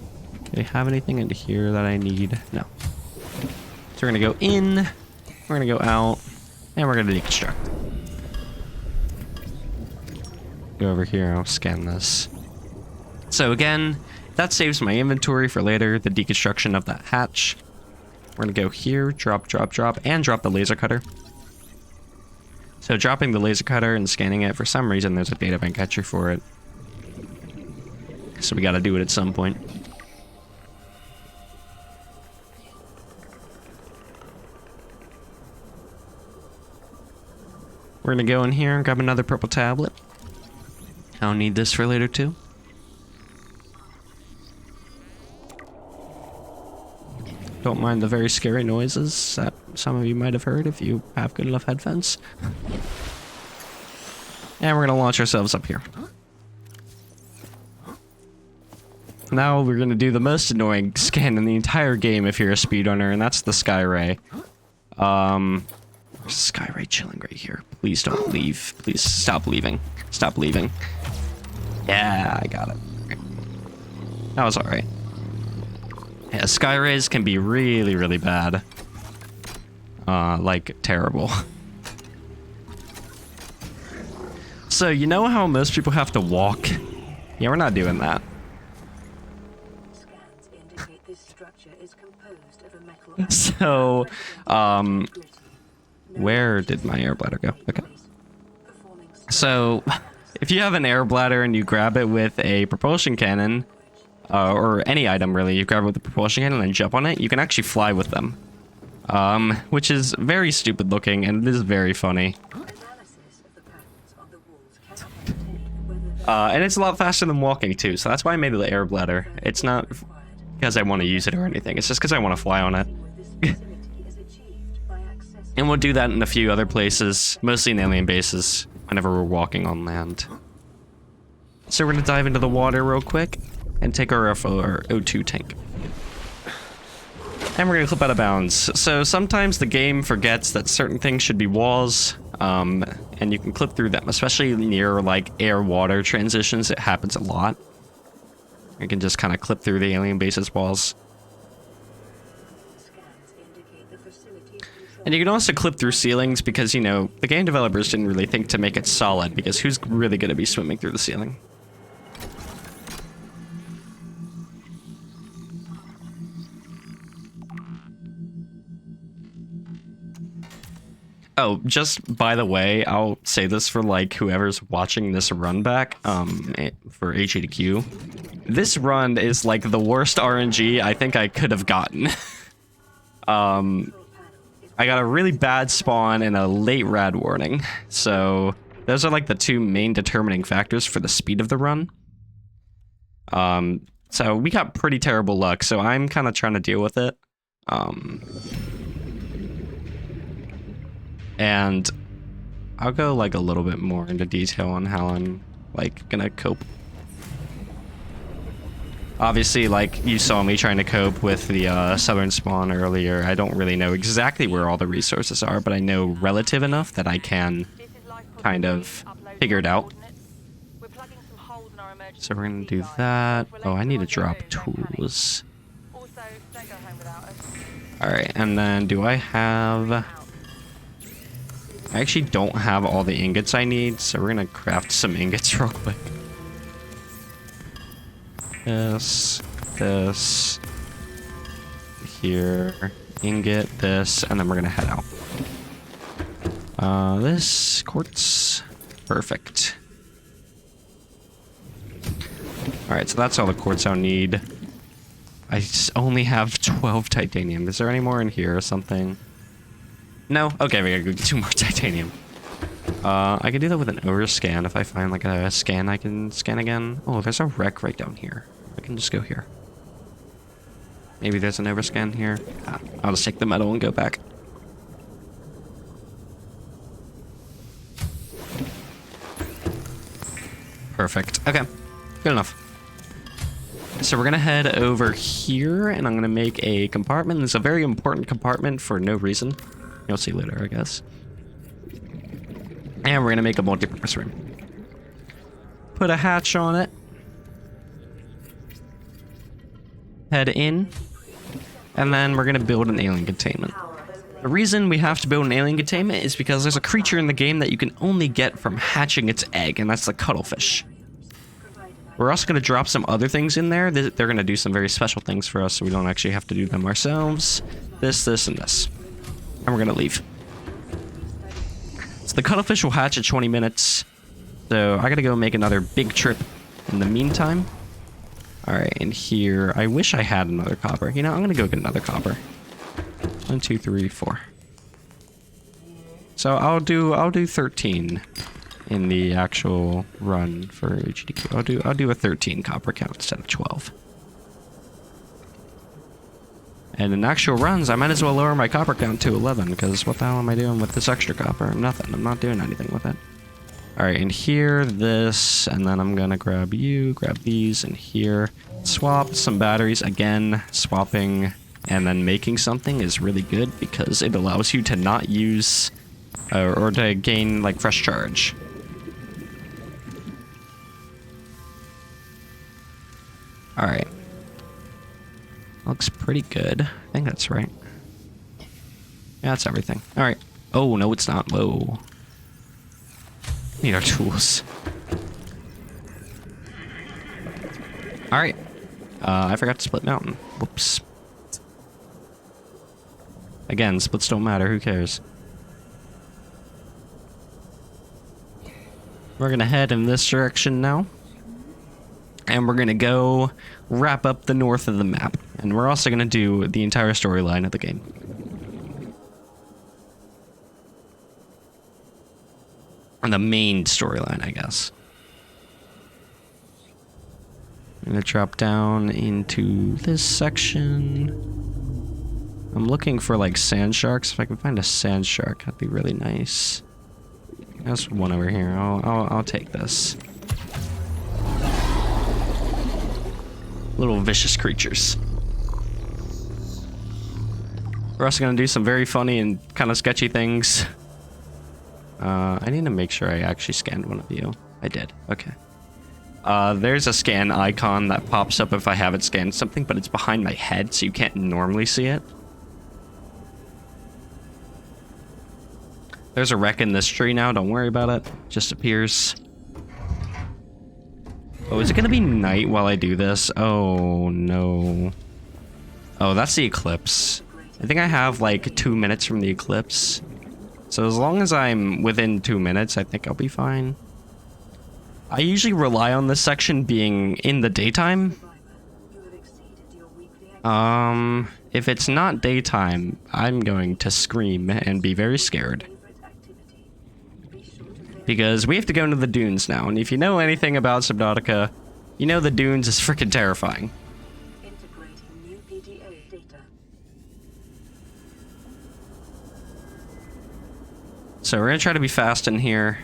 Do I have anything into here that I need? No. So we're gonna go in, we're gonna go out, and we're gonna deconstruct. Go over here, I'll scan this. So again, that saves my inventory for later, the deconstruction of that hatch. We're gonna go here, drop, drop, drop, and drop the laser cutter. So dropping the laser cutter and scanning it, for some reason there's a data bank entry for it. So we gotta do it at some point. We're gonna go in here and grab another purple tablet. I'll need this for later too. Don't mind the very scary noises that some of you might have heard if you have good enough headphones. And we're gonna launch ourselves up here. Now we're gonna do the most annoying scan in the entire game if you're a speedrunner, and that's the sky ray. Sky ray chilling right here. Please don't leave. Please stop leaving. Stop leaving. Yeah, I got it. That was alright. Yeah, sky rays can be really, really bad. Like, terrible. So, you know how most people have to walk? Yeah, we're not doing that. So, where did my air bladder go? Okay. So, if you have an air bladder and you grab it with a propulsion cannon, or any item really, you grab it with a propulsion cannon and jump on it, you can actually fly with them. Which is very stupid looking, and it is very funny. And it's a lot faster than walking too, so that's why I made the air bladder. It's not because I want to use it or anything, it's just because I want to fly on it. And we'll do that in a few other places, mostly in alien bases, whenever we're walking on land. So we're gonna dive into the water real quick and take our O2 tank. And we're gonna clip out of bounds. So sometimes the game forgets that certain things should be walls, and you can clip through them, especially near like air-water transitions. It happens a lot. You can just kind of clip through the alien base's walls. And you can also clip through ceilings because, you know, the game developers didn't really think to make it solid, because who's really going to be swimming through the ceiling? Oh, just by the way, I'll say this for like whoever's watching this run back, for SGDQ. This run is like the worst RNG I think I could have gotten. I got a really bad spawn and a late rad warning. So those are like the two main determining factors for the speed of the run. So we got pretty terrible luck, so I'm kind of trying to deal with it. And I'll go like a little bit more into detail on how I'm like gonna cope. Obviously, like, you saw me trying to cope with the southern spawn earlier. I don't really know exactly where all the resources are, but I know relative enough that I can kind of figure it out. So we're gonna do that. Oh, I need to drop tools. Alright, and then do I have... I actually don't have all the ingots I need, so we're gonna craft some ingots real quick. This, here, ingot, this, and then we're gonna head out. This, quartz, perfect. Alright, so that's all the quartz I'll need. I only have 12 titanium. Is there any more in here or something? No? Okay, we gotta go get 2 more titanium. I can do that with an overscan if I find like a scan I can scan again. Oh, there's a wreck right down here. I can just go here. Maybe there's an overscan here. I'll just take the metal and go back. Perfect. Okay, good enough. So we're gonna head over here, and I'm gonna make a compartment. It's a very important compartment for no reason. You'll see later, I guess. And we're gonna make a multi-purpose room. Put a hatch on it. Head in. And then we're gonna build an alien containment. The reason we have to build an alien containment is because there's a creature in the game that you can only get from hatching its egg, and that's the cuttlefish. We're also gonna drop some other things in there. They're gonna do some very special things for us, so we don't actually have to do them ourselves. This, and this. And we're gonna leave. So the cuttlefish will hatch at 20 minutes. So I gotta go make another big trip in the meantime. Alright, and here, I wish I had another copper. You know, I'm gonna go get another copper. 1, 2, 3, 4. So I'll do 13 in the actual run for HGDQ. I'll do a 13 copper count instead of 12. And in actual runs, I might as well lower my copper count to 11, because what the hell am I doing with this extra copper? Nothing. I'm not doing anything with it. Alright, and here, this, and then I'm gonna grab you, grab these, and here. Swap some batteries. Again, swapping and then making something is really good because it allows you to not use, or to gain, like, fresh charge. Alright. Looks pretty good. I think that's right. Yeah, that's everything. Alright. Oh, no, it's not. Whoa. Need our tools. Alright. I forgot to split mountain. Whoops. Again, splits don't matter. Who cares? We're gonna head in this direction now. And we're gonna go wrap up the north of the map. And we're also gonna do the entire storyline of the game. And the main storyline, I guess. I'm gonna drop down into this section. I'm looking for like sand sharks. If I can find a sand shark, that'd be really nice. There's one over here. I'll take this. Little vicious creatures. We're also gonna do some very funny and kind of sketchy things. I need to make sure I actually scanned one of you. I did. Okay. There's a scan icon that pops up if I haven't scanned something, but it's behind my head, so you can't normally see it. There's a wreck in this tree now. Don't worry about it. Just appears. Oh, is it gonna be night while I do this? Oh, no. Oh, that's the eclipse. I think I have like 2 minutes from the eclipse. So as long as I'm within 2 minutes, I think I'll be fine. I usually rely on this section being in the daytime. If it's not daytime, I'm going to scream and be very scared. Because we have to go into the dunes now, and if you know anything about Subnautica, you know the dunes is freaking terrifying. So we're gonna try to be fast in here.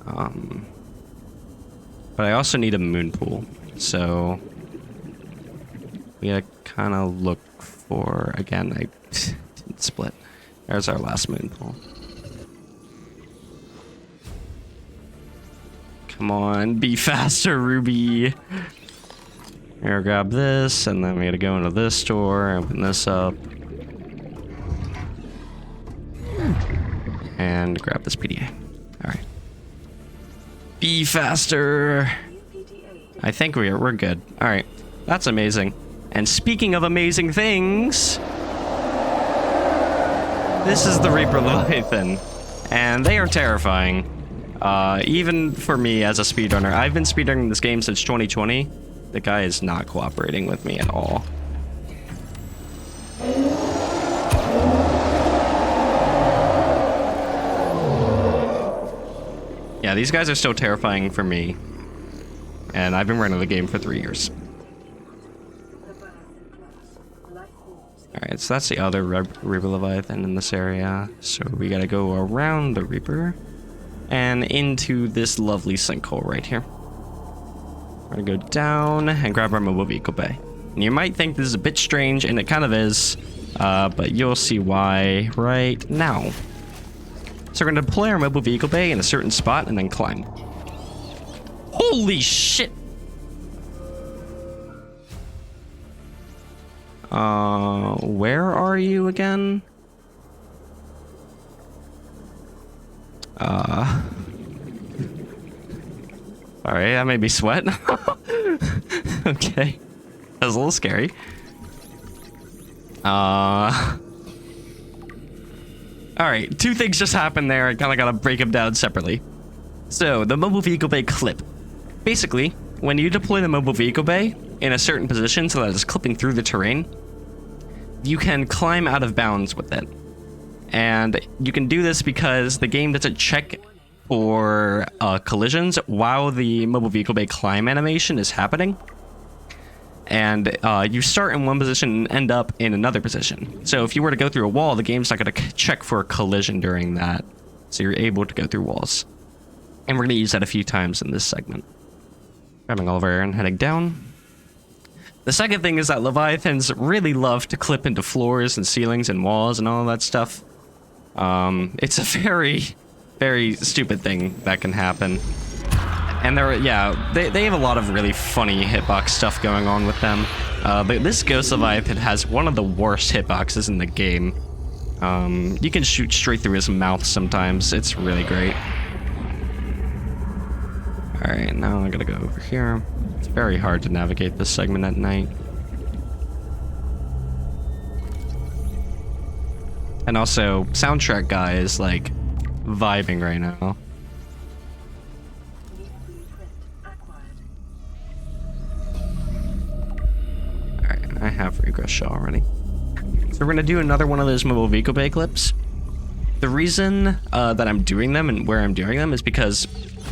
But I also need a moon pool, so we gotta kind of look for, again, I didn't split. There's our last moon pool. Come on, be faster, Ruby. Here, grab this, and then we gotta go into this store, open this up. And grab this PDA. Alright. Be faster. I think we're good. Alright. That's amazing. And speaking of amazing things, this is the Reaper Leviathan. And they are terrifying. Even for me as a speedrunner. I've been speedrunning this game since 2020. The guy is not cooperating with me at all. Yeah, these guys are still terrifying for me. And I've been running the game for 3 years. Alright, so that's the other Reaper Leviathan in this area. So we gotta go around the Reaper. and into this lovely sinkhole right here. We're gonna go down and grab our mobile vehicle bay. And you might think this is a bit strange, and it kind of is, but you'll see why right now. So we're gonna deploy our mobile vehicle bay in a certain spot and then climb. Holy shit! Where are you again? Alright, that made me sweat. Okay. That was a little scary. Alright, two things just happened there. I kind of gotta break them down separately. So, the mobile vehicle bay clip. Basically, when you deploy the mobile vehicle bay in a certain position so that it's clipping through the terrain, you can climb out of bounds with it. And you can do this because the game doesn't check for collisions while the mobile vehicle bay climb animation is happening. And you start in one position and end up in another position. So if you were to go through a wall, the game's not going to check for a collision during that. So you're able to go through walls. And we're going to use that a few times in this segment. Grabbing all of our air and heading down. The second thing is that Leviathans really love to clip into floors and ceilings and walls and all that stuff. It's a very, very stupid thing that can happen. And they have a lot of really funny hitbox stuff going on with them. But this Ghost Leviathan has one of the worst hitboxes in the game. You can shoot straight through his mouth sometimes. It's really great. Alright, now I gotta go over here. It's very hard to navigate this segment at night. And also, soundtrack guy is like vibing right now. Alright, I have regress shell already. So we're gonna do another one of those mobile vehicle bay clips. The reason that I'm doing them and where I'm doing them is because,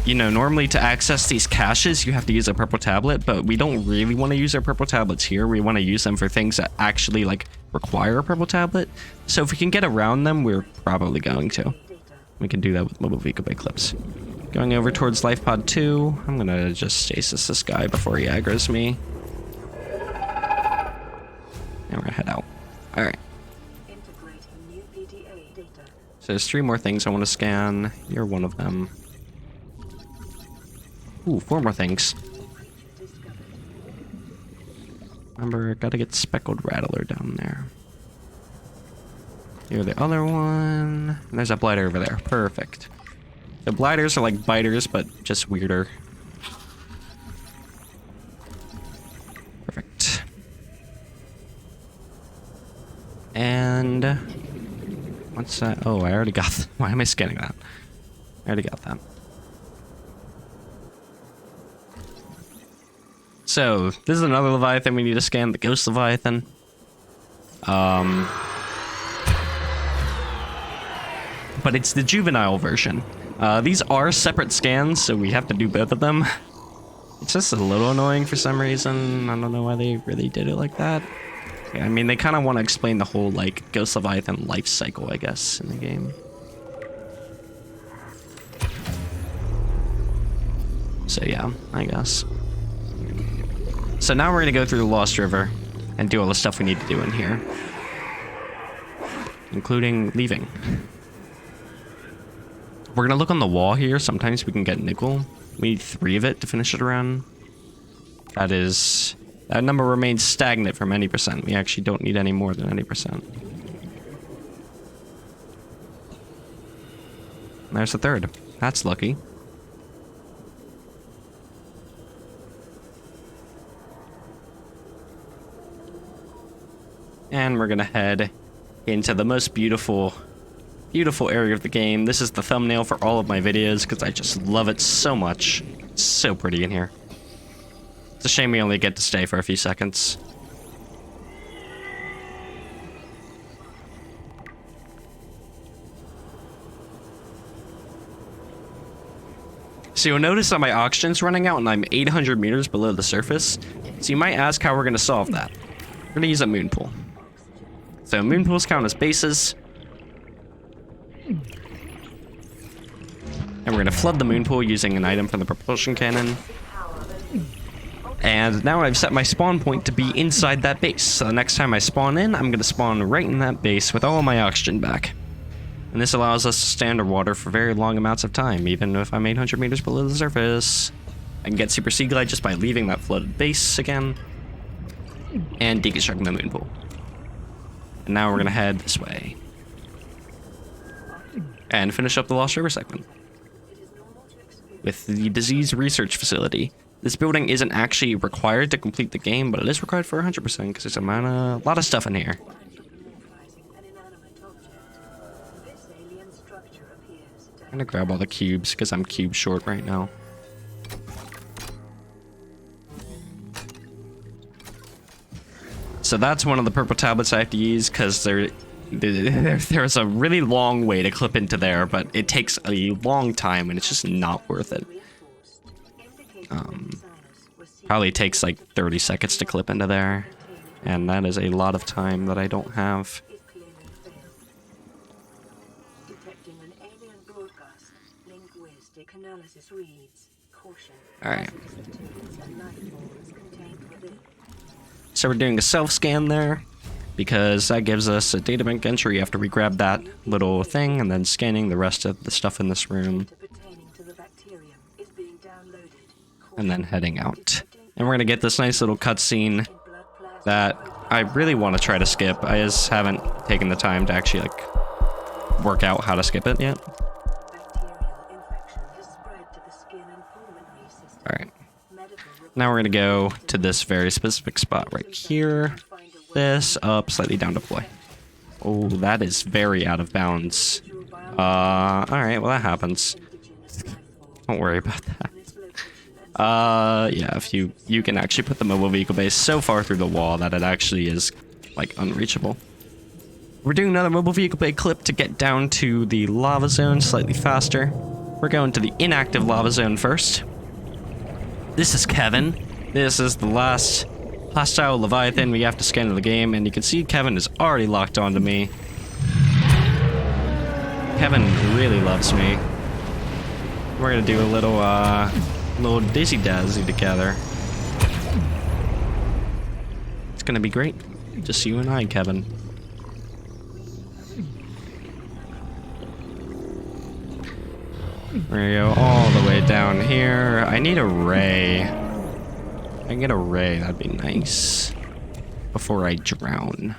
you know, normally to access these caches, you have to use a purple tablet, but we don't really want to use our purple tablets here. We want to use them for things that actually, like, require a purple tablet. So if we can get around them, we're probably going to. We can do that with mobile vehicle bay clips. Going over towards Life Pod 2, I'm going to just stasis this guy before he aggro's me. And we're going to head out. Alright. So there's 3 more things I want to scan. You're one of them. Ooh, 4 more things. Remember, gotta get Speckled Rattler down there. You're the other one. And there's a blighter over there. Perfect. The blighters are like biters, but just weirder. Perfect. And what's that? Oh, I already got that. Why am I scanning that? I already got that. So, this is another Leviathan we need to scan, the Ghost Leviathan. But it's the juvenile version. These are separate scans, so we have to do both of them. It's just a little annoying for some reason. I don't know why they really did it like that. I mean, they kind of want to explain the whole, like, Ghost Leviathan life cycle, I guess, in the game. So yeah, I guess. So now we're going to go through the Lost River and do all the stuff we need to do in here. Including leaving. We're going to look on the wall here. Sometimes we can get nickel. We need 3 of it to finish it around. That number remains stagnant from any percent. We actually don't need any more than any percent. There's the 3rd. That's lucky. And we're gonna head into the most beautiful area of the game. This is the thumbnail for all of my videos because I just love it so much. It's so pretty in here. It's a shame we only get to stay for a few seconds. So you'll notice that my oxygen's running out and I'm 800 meters below the surface. So you might ask how we're gonna solve that. We're gonna use a moon pool. So moon pools count as bases. And we're going to flood the moon pool using an item from the propulsion cannon. And now I've set my spawn point to be inside that base. So the next time I spawn in, I'm going to spawn right in that base with all my oxygen back. And this allows us to stay underwater for very long amounts of time, even if I'm 800 meters below the surface. I can get Super Sea Glide just by leaving that flooded base again. And deconstructing the moon pool. And now we're going to head this way. And finish up the Lost River segment. With the Disease Research Facility. This building isn't actually required to complete the game, but it is required for 100% because there's a lot of stuff in here. I'm gonna grab all the cubes because I'm cube short right now. So that's one of the purple tablets I have to use because there's a really long way to clip into there, but it takes a long time and it's just not worth it. Probably takes like 30 seconds to clip into there, and that is a lot of time that I don't have. Alright. So we're doing a self-scan there, because that gives us a databank entry after we grab that little thing, and then scanning the rest of the stuff in this room. And then heading out. And we're gonna get this nice little cutscene that I really want to try to skip. I just haven't taken the time to actually like work out how to skip it yet. Alright. Now we're gonna go to this very specific spot right here. This up, slightly down deploy. Oh, that is very out of bounds. Alright, well that happens. Don't worry about that. Yeah, if you can actually put the mobile vehicle base so far through the wall that it actually is, like, unreachable. We're doing another mobile vehicle bay clip to get down to the lava zone slightly faster. We're going to the inactive lava zone first. This is Kevin. This is the last hostile Leviathan we have to scan in the game, and you can see Kevin is already locked onto me. Kevin really loves me. We're gonna do a little dizzy dazzy together. It's gonna be great. Just you and I, Kevin. We're gonna go all the way down here. I need a ray. If I can get a ray, that'd be nice. Before I drown.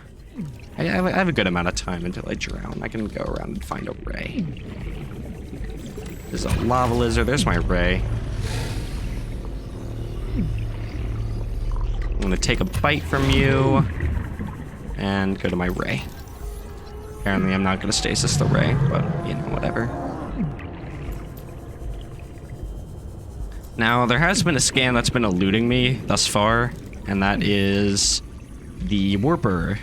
I have a good amount of time until I drown. I can go around and find a ray. There's a lava lizard. There's my ray. I'm gonna take a bite from you and go to my ray. Apparently I'm not gonna stasis the ray, but you know, whatever. Now, there has been a scan that's been eluding me thus far, and that is the warper.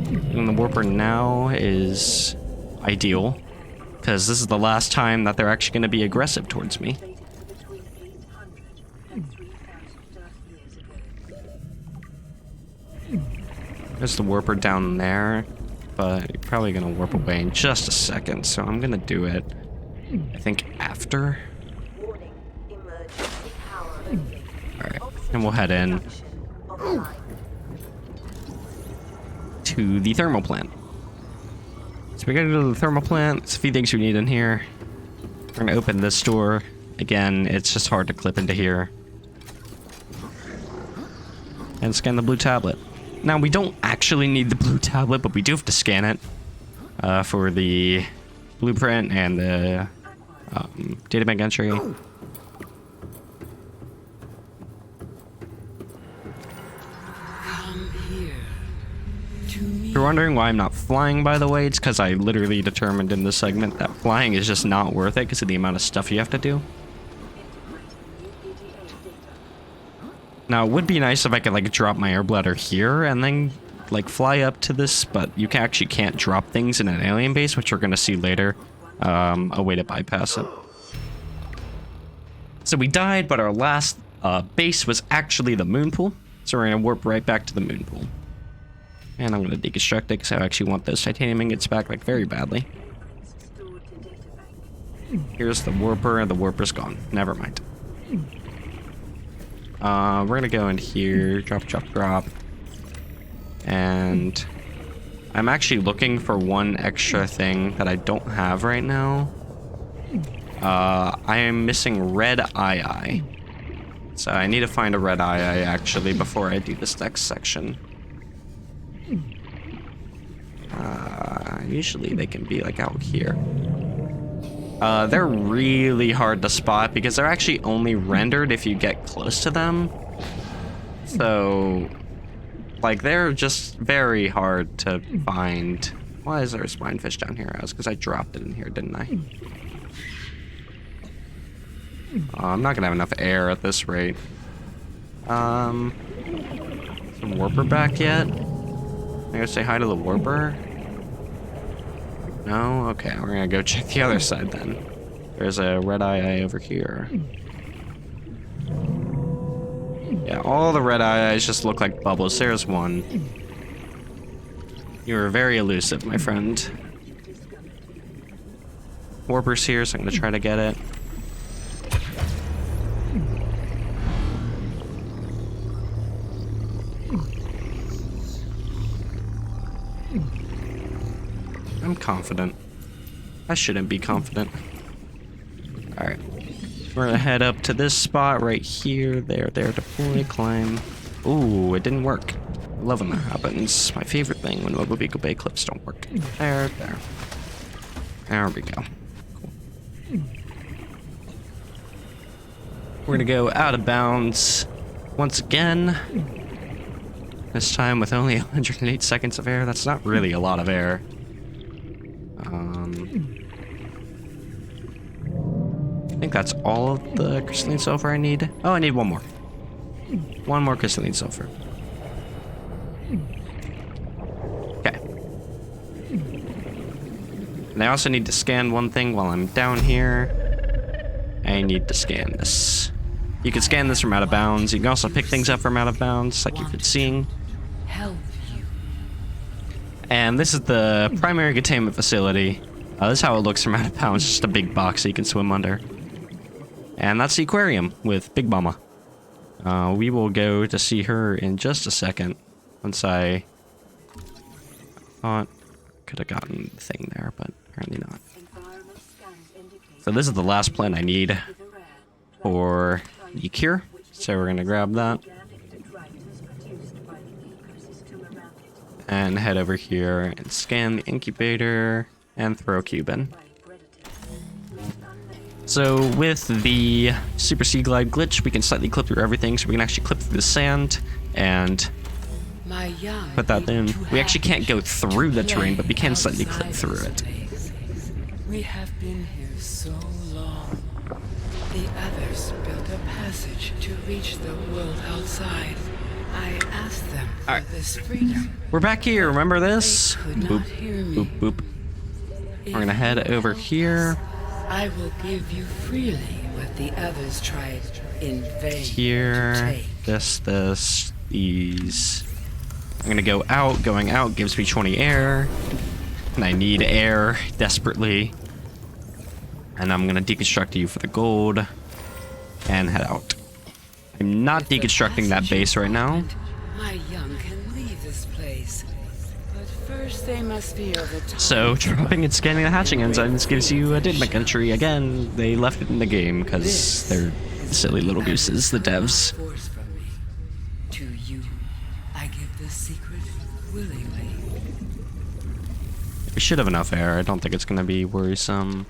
And the warper now is ideal, because this is the last time that they're actually going to be aggressive towards me. There's the warper down there, but you're probably going to warp away in just a second, so I'm going to do it, I think, after. Alright, and we'll head in to the thermal plant. So we gotta go to the thermal plant. There's a few things we need in here. We're gonna open this door. Again, it's just hard to clip into here. And scan the blue tablet. Now, we don't actually need the blue tablet, but we do have to scan it for the blueprint and the databank entry. If you're wondering why I'm not flying, by the way, it's because I literally determined in this segment that flying is just not worth it because of the amount of stuff you have to do. Now, it would be nice if I could, like, drop my air bladder here and then, like, fly up to this, but you actually can't drop things in an alien base, which we're going to see later. A way to bypass it. So we died, but our last base was actually the moon pool. So we're going to warp right back to the moon pool. And I'm going to deconstruct it because I actually want those titanium ingots back, like, very badly. Here's the warper, and the warper's gone. Never mind. We're gonna go in here, drop, drop, drop. And I'm actually looking for one extra thing that I don't have right now. I am missing red eye. So I need to find a red eye actually before I do this next section. Usually they can be like out here. They're really hard to spot because they're actually only rendered if you get close to them. So, like, they're just very hard to find. Why is there a spinefish down here? That was because I dropped it in here, didn't I? I'm not gonna have enough air at this rate. Some warper back yet? I gotta say hi to the warper. No? Okay, we're gonna go check the other side then. There's a red eye over here. Yeah, all the red eyes just look like bubbles. There's one. You were very elusive, my friend. Warper's here, so I'm gonna try to get it. I'm confident. I shouldn't be confident. Alright. We're gonna head up to this spot right here. There, deploy, climb. Ooh, it didn't work. I love when that happens. My favorite thing when Mobico Bay clips don't work. There. There we go. Cool. We're gonna go out of bounds once again. This time with only 108 seconds of air. That's not really a lot of air. I think that's all of the crystalline sulfur I need. Oh, I need one more. One more crystalline sulfur. Okay. And I also need to scan one thing while I'm down here. I need to scan this. You can scan this from out of bounds. You can also pick things up from out of bounds, like you've been seeing. And this is the primary containment facility. This is how it looks from out of bounds. Just a big box that you can swim under. And that's the aquarium with Big Mama. We will go to see her in just a second. Once I thought could have gotten the thing there, but apparently not. So this is the last plant I need for the cure. So we're gonna grab that. And head over here and scan the incubator and throw a cube in. So with the Super Sea Glide glitch, we can slightly clip through everything, so we can actually clip through the sand and put that in. We actually can't go through the terrain, but we can slightly clip through it. We have been here so long. The others built a passage to reach the world outside. I asked them for this freedom. We're back here, remember this? Boop, boop, boop. If We're gonna head over here. I will give you freely what the others tried in vain Here, to take. this, these. I'm gonna go out. Going out gives me 20 air. And I need air desperately. And I'm gonna deconstruct you for the gold. And head out. I'm not deconstructing that base right now. My young can leave this place. But first they must feel the time. So, dropping and scanning the hatching enzymes gives you a didmic entry. Again, they left it in the game because they're silly little gooses, the devs. Force from me. To you, I give this secret willingly. We should have enough air. I don't think it's gonna be worrisome.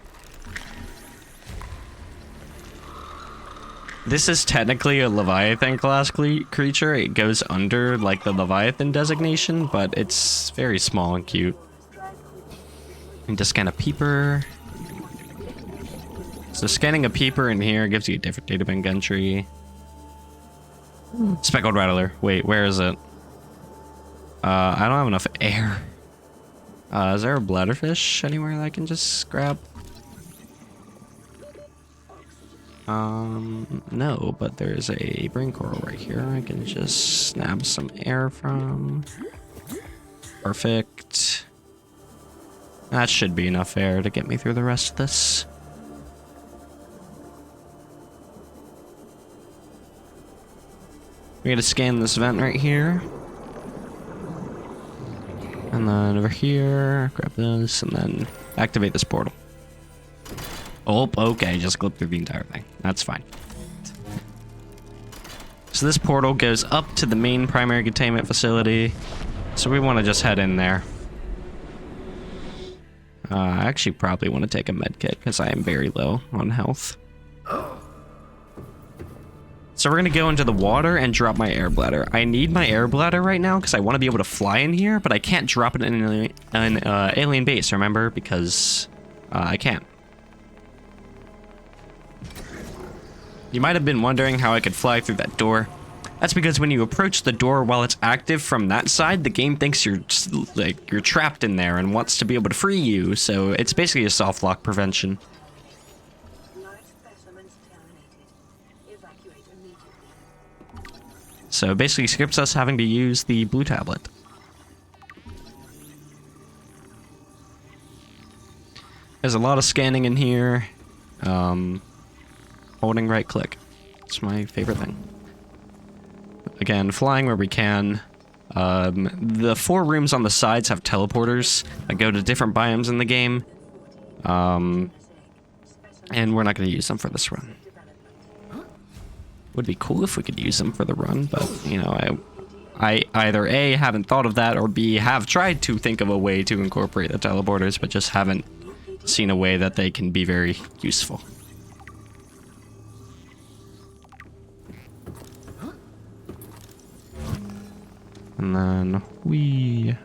This is technically a Leviathan class creature. It goes under like the Leviathan designation, but it's very small and cute. And to scan a peeper. So scanning a peeper in here gives you a different databank entry. Speckled rattler. Wait, where is it? I don't have enough air. Is there a bladderfish anywhere that I can just grab? No, but there's a brain coral right here. I can just snap some air from. Perfect. That should be enough air to get me through the rest of this. We gotta scan this vent right here. And then over here, grab this, and then activate this portal. Oh, okay, just clip through the entire thing. That's fine. So this portal goes up to the main primary containment facility. So we want to just head in there. I actually probably want to take a med kit because I am very low on health. So we're going to go into the water and drop my air bladder. I need my air bladder right now because I want to be able to fly in here, but I can't drop it in an alien base, remember? Because I can't. You might have been wondering how I could fly through that door. That's because when you approach the door while it's active from that side, the game thinks you're trapped in there and wants to be able to free you. So it's basically a soft lock prevention. So it basically skips us having to use the blue tablet. There's a lot of scanning in here. Holding right click. It's my favorite thing. Again, flying where we can. The 4 rooms on the sides have teleporters that go to different biomes in the game. And we're not going to use them for this run. Would be cool if we could use them for the run, but, you know, I either A, haven't thought of that, or B, have tried to think of a way to incorporate the teleporters, but just haven't seen a way that they can be very useful. And then we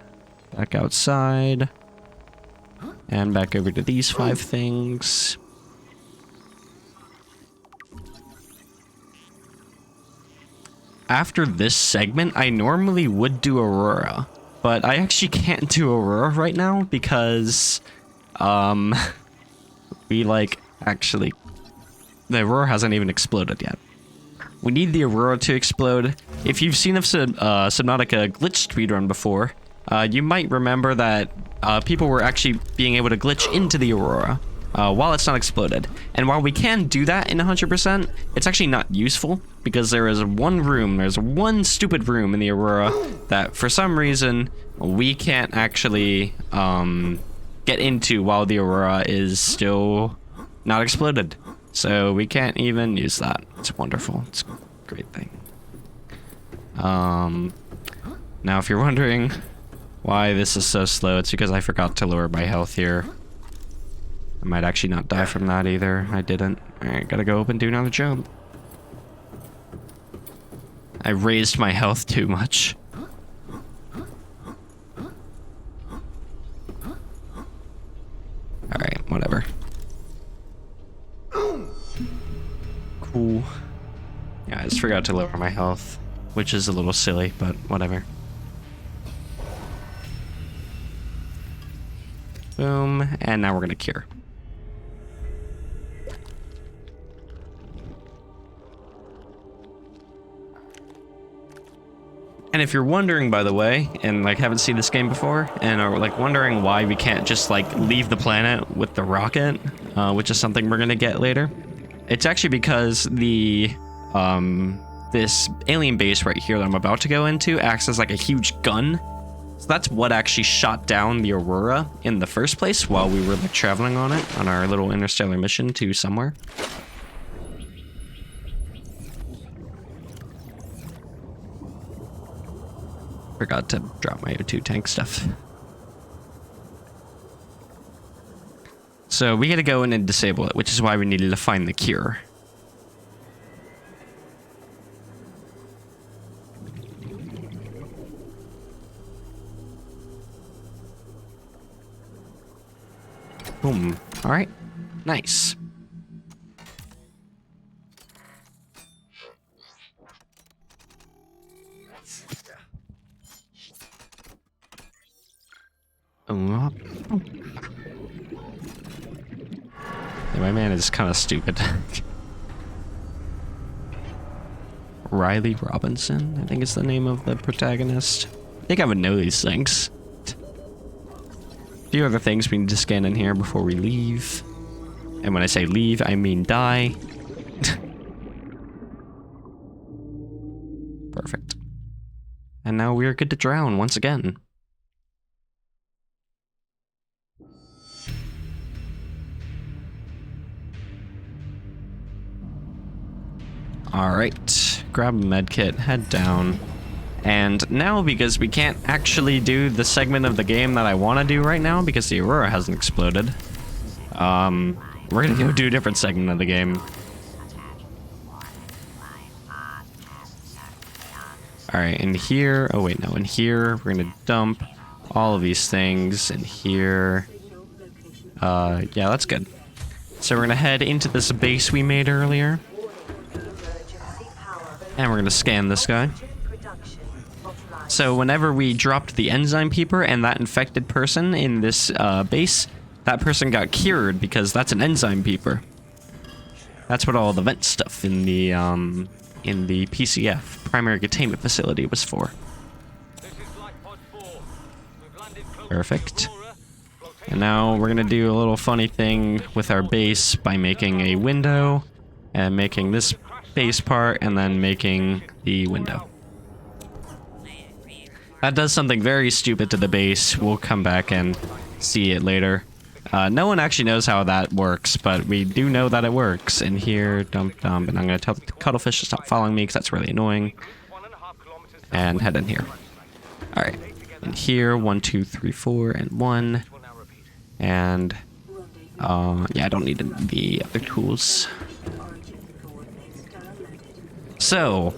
back outside and back over to these 5 things. After this segment, I normally would do Aurora, but I actually can't do Aurora right now because the Aurora hasn't even exploded yet. We need the Aurora to explode. If you've seen a Subnautica glitch speedrun before, you might remember that people were actually being able to glitch into the Aurora while it's not exploded. And while we can do that in 100%, it's actually not useful because there's one stupid room in the Aurora that for some reason we can't actually get into while the Aurora is still not exploded. So we can't even use that. It's wonderful. It's a great thing. Now if you're wondering why this is so slow, it's because I forgot to lower my health here. I might actually not die from that either. I didn't. Alright, gotta go up and do another jump. I raised my health too much. Alright, whatever. Cool. Yeah, I just forgot to lower my health, which is a little silly, but whatever. Boom, and now we're gonna cure. And if you're wondering, by the way, and like haven't seen this game before, and are like wondering why we can't just like leave the planet with the rocket, which is something we're gonna get later, it's actually because the this alien base right here that I'm about to go into acts as like a huge gun. So that's what actually shot down the Aurora in the first place while we were like traveling on it on our little interstellar mission to somewhere. Forgot to drop my O2 tank stuff. So we gotta go in and disable it, which is why we needed to find the cure. Boom. Alright. Nice. Oh. Yeah, my man is kind of stupid. Riley Robinson, I think is the name of the protagonist. I think I would know these things. A few other things we need to scan in here before we leave. And when I say leave, I mean die. Perfect. And now we are good to drown once again. Alright, grab a medkit, head down. And now, because we can't actually do the segment of the game that I want to do right now, because the Aurora hasn't exploded, we're gonna go do a different segment of the game. Alright, in here, oh wait, no, in here, we're gonna dump all of these things in here. Yeah, that's good. So we're gonna head into this base we made earlier. And we're gonna scan this guy. So whenever we dropped the enzyme peeper and that infected person in this base, that person got cured because that's an enzyme peeper. That's what all the vent stuff in the PCF, primary containment facility, was for. Perfect. And now we're gonna do a little funny thing with our base by making a window and making this base part and then making the window. That does something very stupid to the base. We'll come back and see it later. No one actually knows how that works, but we do know that it works. In here, dump, and I'm gonna tell the cuttlefish to stop following me because that's really annoying. And head in here. Alright. In here, 1, 2, 3, 4, and 1. And, yeah, I don't need the other tools. So,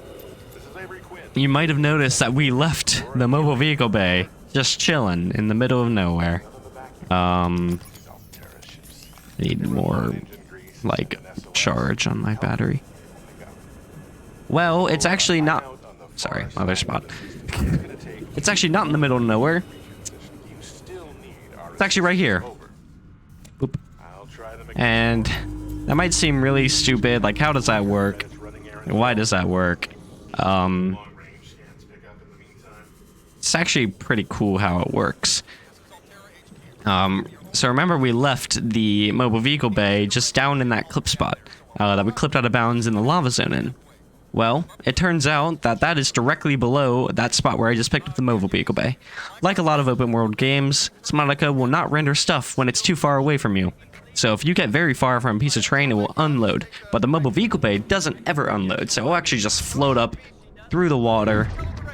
you might have noticed that we left the mobile vehicle bay just chilling in the middle of nowhere. Need more, like, charge on my battery. Well, it's actually not... Sorry, other spot. It's actually not in the middle of nowhere. It's actually right here. Oop. And that might seem really stupid. Like, how does that work? Why does that work? It's actually pretty cool how it works. So remember we left the mobile vehicle bay just down in that clip spot that we clipped out of bounds in the lava zone in. Well, it turns out that that is directly below that spot where I just picked up the mobile vehicle bay. Like a lot of open world games, Subnautica will not render stuff when it's too far away from you. So if you get very far from a piece of terrain, it will unload. But the mobile vehicle bay doesn't ever unload, so it will actually just float up through the water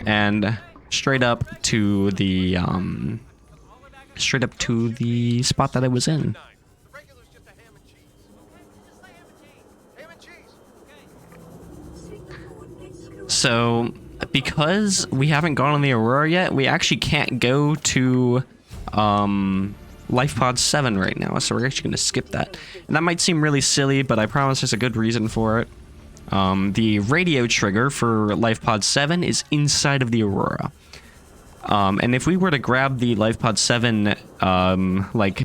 and straight up to the spot that it was in. So, because we haven't gone on the Aurora yet, we actually can't go to Life Pod 7 right now, so we're actually going to skip that. And that might seem really silly, but I promise there's a good reason for it. The radio trigger for Life Pod 7 is inside of the Aurora. And if we were to grab the Life Pod 7 like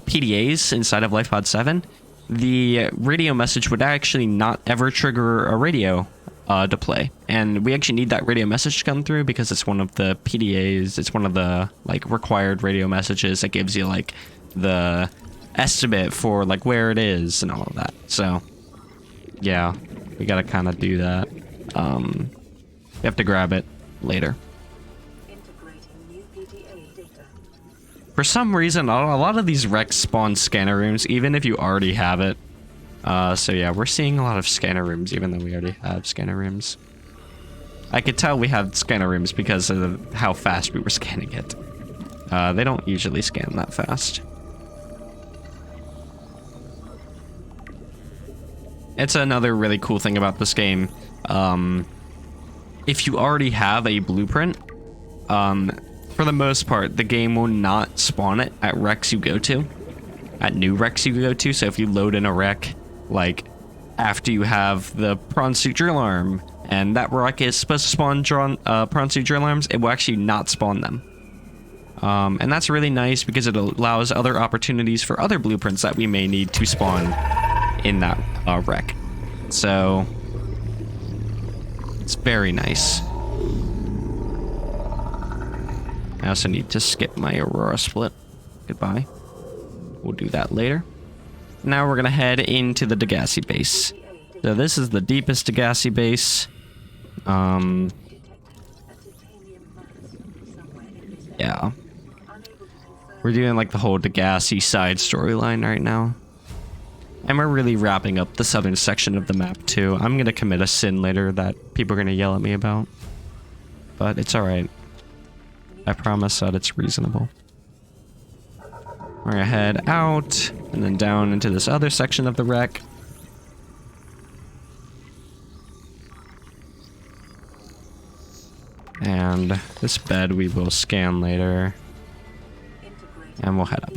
PDAs inside of Life Pod 7, the radio message would actually not ever trigger a radio to play. And we actually need that radio message to come through because it's one of the PDAs, it's one of the like required radio messages that gives you like the estimate for like where it is and all of that. So yeah, we gotta kind of do that. We have to grab it later. For some reason, a lot of these wrecks spawn scanner rooms, even if you already have it. So yeah, we're seeing a lot of scanner rooms, even though we already have scanner rooms. I could tell we had scanner rooms because of how fast we were scanning it. They don't usually scan that fast. It's another really cool thing about this game. If you already have a blueprint, for the most part, the game will not spawn it at wrecks you go to. At new wrecks you go to. So if you load in a wreck, like, after you have the prawn suit drill arm, and that wreck is supposed to spawn prawn suit drill arms, it will actually not spawn them. And that's really nice because it allows other opportunities for other blueprints that we may need to spawn in that wreck. So, it's very nice. I also need to skip my Aurora split. Goodbye. We'll do that later. Now we're gonna head into the Degassi base. So this is the deepest Degassi base. Yeah. We're doing like the whole Degassi side storyline right now. And we're really wrapping up the southern section of the map too. I'm gonna commit a sin later that people are gonna yell at me about. But it's alright. I promise that it's reasonable. We're gonna head out and then down into this other section of the wreck. And this bed we will scan later. And we'll head up.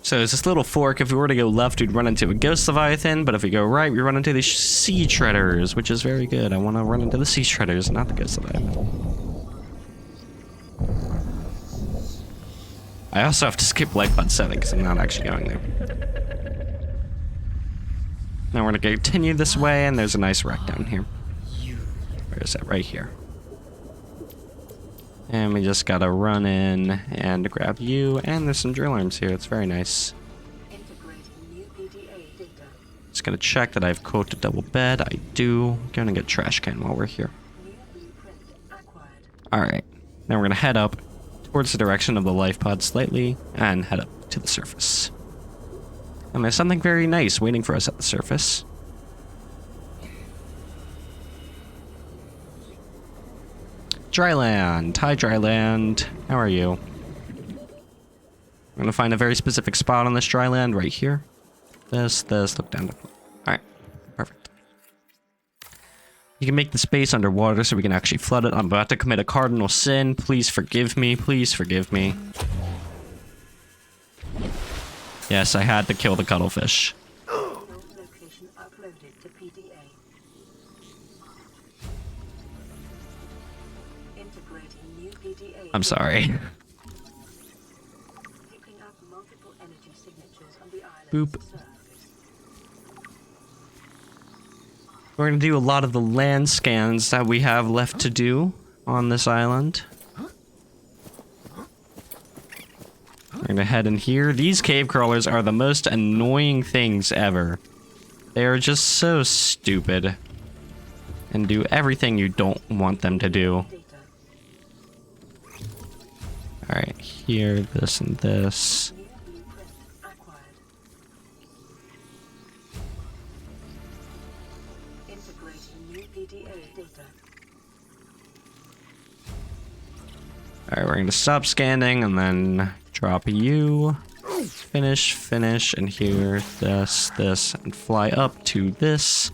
So there's this little fork. If we were to go left, we'd run into a ghost leviathan, but if we go right, we run into these sea treaders, which is very good. I want to run into the sea treaders, not the ghost leviathan. I also have to skip life pod 7 because I'm not actually going there. Now we're going to continue this way, and there's a nice wreck down here. Where is that? Right here. And we just gotta run in and grab you, and there's some drill arms here. It's very nice. Just gonna check that I've quoted double bed. I do. Gonna get trash can while we're here. Alright. Now we're gonna head up towards the direction of the life pod slightly and head up to the surface. And there's something very nice waiting for us at the surface. Dryland. Hi, Dryland. How are you? I'm gonna find a very specific spot on this dryland right here. This, look down. Alright, perfect. You can make the space underwater so we can actually flood it. I'm about to commit a cardinal sin. Please forgive me. Please forgive me. Yes, I had to kill the cuttlefish. I'm sorry. Boop. We're gonna do a lot of the land scans that we have left to do on this island. We're gonna head in here. These cave crawlers are the most annoying things ever. They are just so stupid and do everything you don't want them to do. Alright, here, this, and this. Alright, we're going to stop scanning and then drop you. Finish, and here, this, and fly up to this.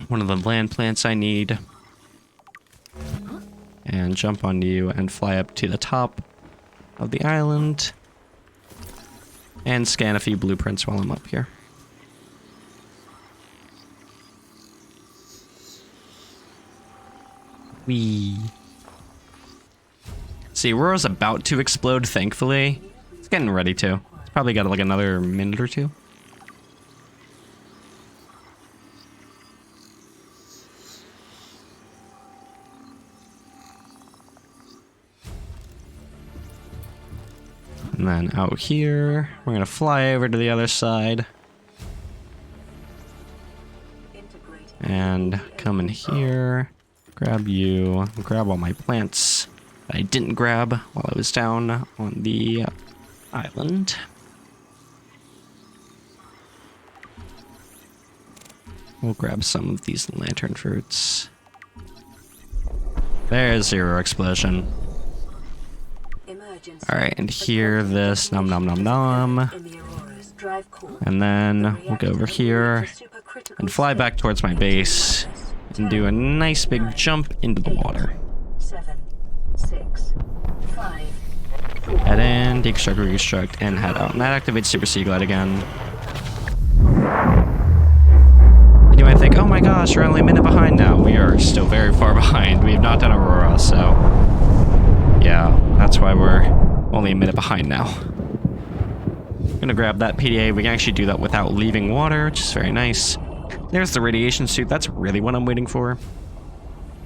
One of the land plants I need. And jump on you and fly up to the top of the island. And scan a few blueprints while I'm up here. Whee. See, Aurora's about to explode, thankfully. It's getting ready to. It's probably got like another minute or two. And then out here, we're gonna fly over to the other side. And come in here, grab you, grab all my plants that I didn't grab while I was down on the island. We'll grab some of these lantern fruits. There's zero explosion. Alright, and here, this, nom nom nom nom. And then we'll go over here and fly back towards my base and do a nice big jump into the water. 7, 6, 5, 4. Head in, deconstruct, reconstruct, and head out. And that activates Super Sea Glide again. And you might think, oh my gosh, we're only a minute behind now. We are still very far behind. We have not done Aurora, so yeah, that's why we're only a minute behind now. I'm gonna grab that PDA. We can actually do that without leaving water, which is very nice. There's the radiation suit. That's really what I'm waiting for.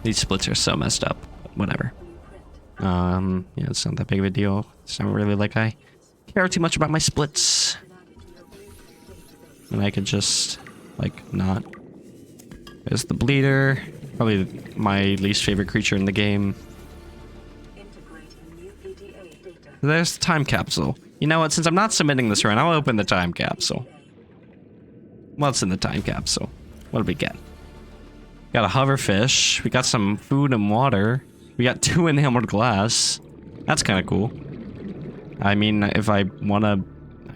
These splits are so messed up. But whatever. Yeah, it's not that big of a deal. It's not really like I care too much about my splits. and I could just, like, not. There's the bleeder. Probably my least favorite creature in the game. Integrating new PDA data. There's the time capsule. You know what? Since I'm not submitting this run, I'll open the time capsule. What's in the time capsule? What did we get? Got a hoverfish. We got some food and water. We got 2 enameled glass. That's kind of cool. I mean, if I want to...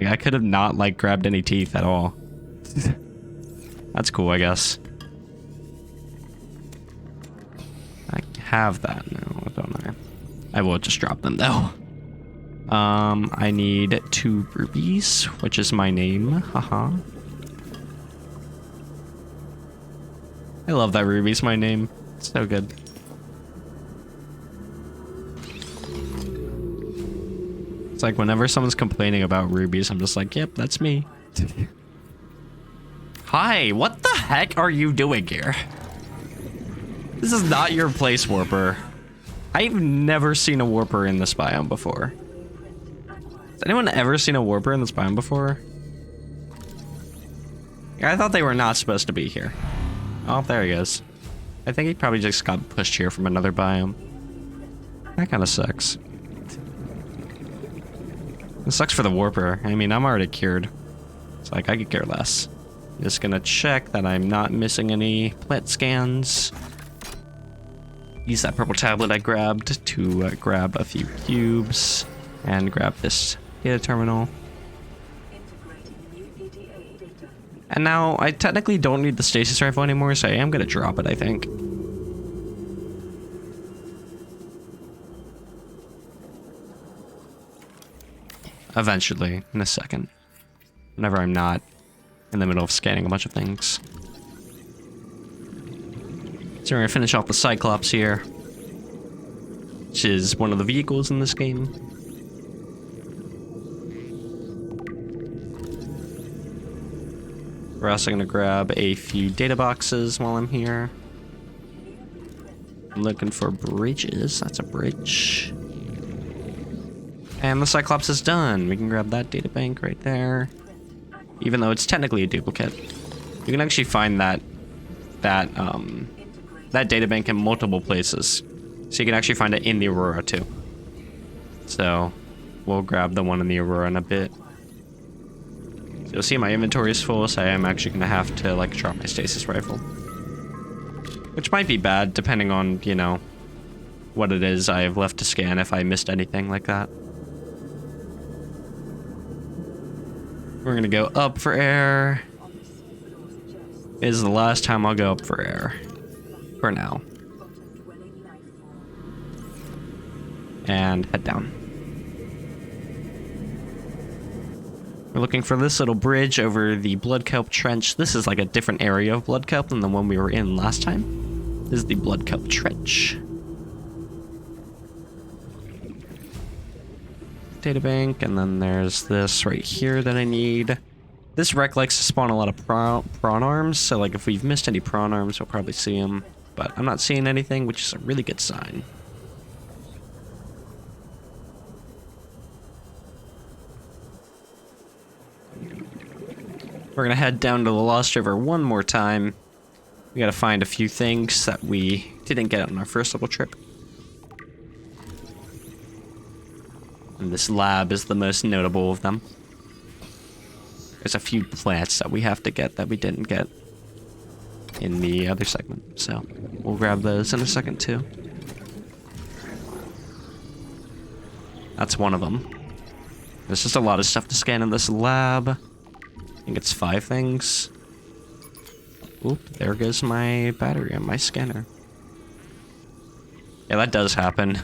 I could have not, like, grabbed any teeth at all. That's cool, I guess. I have that now, don't I? I will just drop them, though. I need 2 rubies, which is my name. Haha. I love that ruby's my name. It's so good. It's like whenever someone's complaining about rubies, I'm just like, yep, that's me. Hi, what the heck are you doing here? This is not your place, Warper. I've never seen a Warper in this biome before. Has anyone ever seen a Warper in this biome before? Yeah, I thought they were not supposed to be here. Oh, there he is. I think he probably just got pushed here from another biome. That kind of sucks. It sucks for the Warper. I mean, I'm already cured. It's like, I could care less. Just gonna check that I'm not missing any plant scans. Use that purple tablet I grabbed to grab a few cubes. And grab this data terminal. And now, I technically don't need the stasis rifle anymore, so I am gonna drop it, I think. Eventually, in a second. Whenever I'm not in the middle of scanning a bunch of things. So we're gonna finish off the Cyclops here. Which is one of the vehicles in this game. We're also gonna grab a few data boxes while I'm here. I'm looking for bridges. That's a bridge. And the Cyclops is done. We can grab that data bank right there. Even though it's technically a duplicate. You can actually find that data bank in multiple places. So you can actually find it in the Aurora too. So we'll grab the one in the Aurora in a bit. So you'll see my inventory is full, so I am actually gonna have to like drop my stasis rifle. Which might be bad depending on, you know, what it is I have left to scan if I missed anything like that. We're gonna go up for air. This is the last time I'll go up for air. For now. And head down. We're looking for this little bridge over the Blood Kelp Trench. This is like a different area of Blood Kelp than the one we were in last time. This is the Blood Kelp Trench. Databank, and then there's this right here that I need. This wreck likes to spawn a lot of prawn arms, so like if we've missed any prawn arms, we'll probably see them. But I'm not seeing anything, which is a really good sign. We're gonna head down to the Lost River one more time. We gotta find a few things that we didn't get on our first little trip. And this lab is the most notable of them. There's a few plants that we have to get that we didn't get in the other segment. So we'll grab those in a second too. That's one of them. There's just a lot of stuff to scan in this lab. I think it's 5 things. Oop, there goes my battery on my scanner. Yeah, that does happen.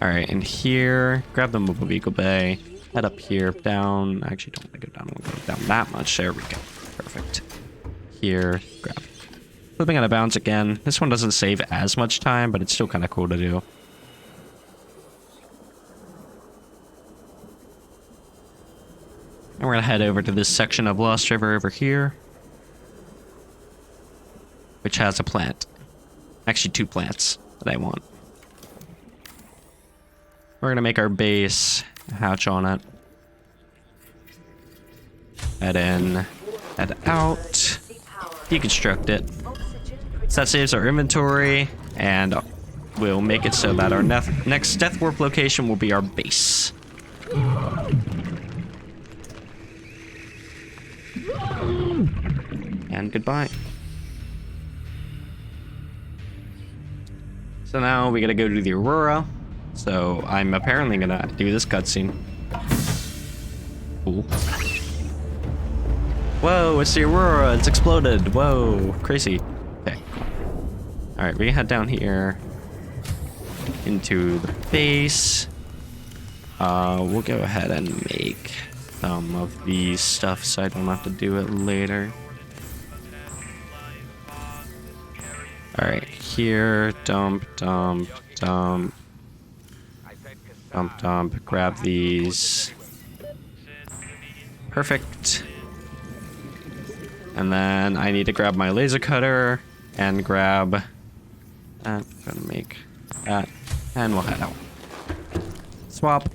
Alright, and here, grab the mobile vehicle bay, head up here, down. I actually don't want to go down. We'll go down that much. There we go. Perfect. Here, grab. Flipping out of bounds again. This one doesn't save as much time, but it's still kind of cool to do. And we're gonna head over to this section of Lost River over here, which has a plant. Actually, 2 plants that I want. We're gonna make our base, hatch on it. Head in, head out, deconstruct it. So that saves our inventory, and we'll make it so that our next Death Warp location will be our base. And goodbye. So now we gotta go to the Aurora. So I'm apparently gonna do this cutscene. Cool. Whoa, it's the Aurora, it's exploded. Whoa, crazy. Okay. Alright, we head down here into the base. We'll go ahead and make some of these stuff so I don't have to do it later. Alright, here, dump, dump, dump. Dump, dump, grab these. Perfect. And then I need to grab my laser cutter and grab that. I'm gonna make that, and we'll head out. Swap.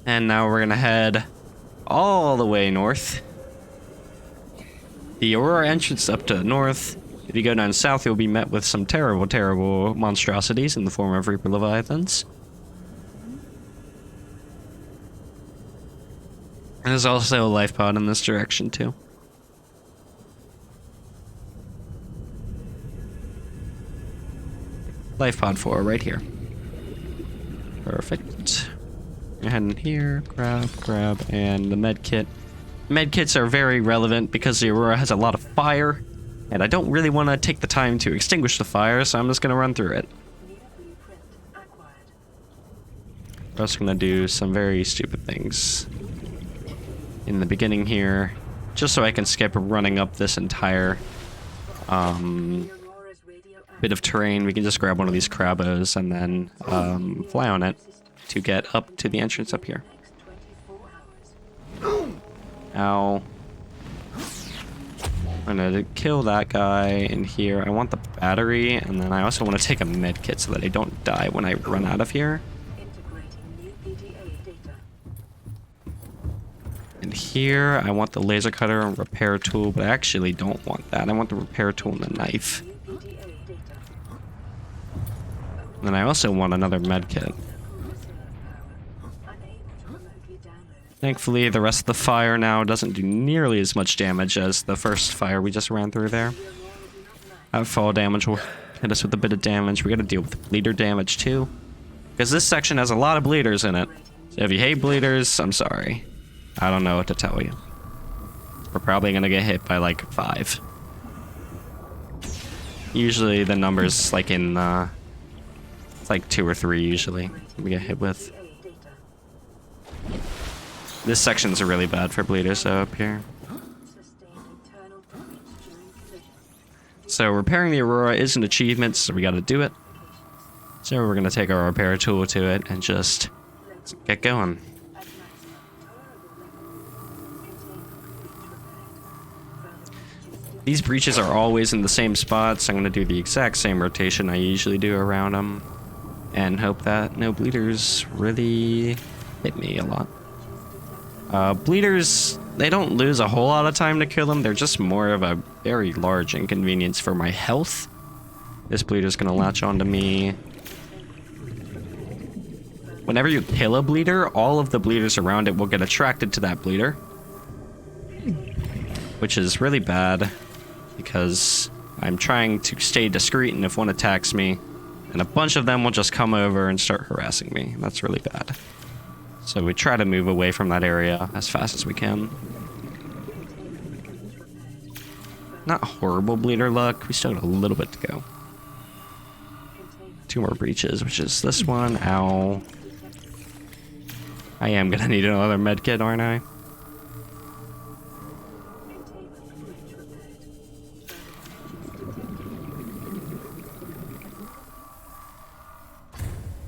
And now we're gonna head all the way north. The Aurora entrance up to the north. If you go down south, you'll be met with some terrible, terrible monstrosities in the form of Reaper Leviathans. And there's also a life pod in this direction, too. Life pod 4 right here. Perfect. Go ahead in here, grab, and the med kit. Medkits are very relevant because the Aurora has a lot of fire, and I don't really want to take the time to extinguish the fire, so I'm just going to run through it. We're also going to do some very stupid things in the beginning here, just so I can skip running up this entire bit of terrain. We can just grab one of these crabos and then fly on it to get up to the entrance up here. Ow. I'm gonna kill that guy in here. I want the battery, and then I also want to take a med kit so that I don't die when I run out of here. And here, I want the laser cutter and repair tool, but I actually don't want that. I want the repair tool and the knife. And then I also want another med kit. Thankfully, the rest of the fire now doesn't do nearly as much damage as the first fire we just ran through there. Fall damage will hit us with a bit of damage. We gotta deal with bleeder damage too, because this section has a lot of bleeders in it. So if you hate bleeders, I'm sorry. I don't know what to tell you. We're probably gonna get hit by like 5. Usually the numbers like in it's like 2 or 3 usually we get hit with. This section's really bad for bleeders though up here. So repairing the Aurora is an achievement, so we gotta do it. So we're gonna take our repair tool to it and just get going. These breaches are always in the same spot, so I'm gonna do the exact same rotation I usually do around them and hope that no bleeders really hit me a lot. Bleeders, they don't lose a whole lot of time to kill them. They're just more of a very large inconvenience for my health. This bleeder's gonna latch onto me. Whenever you kill a bleeder, all of the bleeders around it will get attracted to that bleeder, which is really bad because I'm trying to stay discreet, and if one attacks me, and a bunch of them will just come over and start harassing me. That's really bad. So we try to move away from that area as fast as we can. Not horrible bleeder luck. We still got a little bit to go. 2 more breaches, which is this one. Ow. I am gonna need another med kit, aren't I?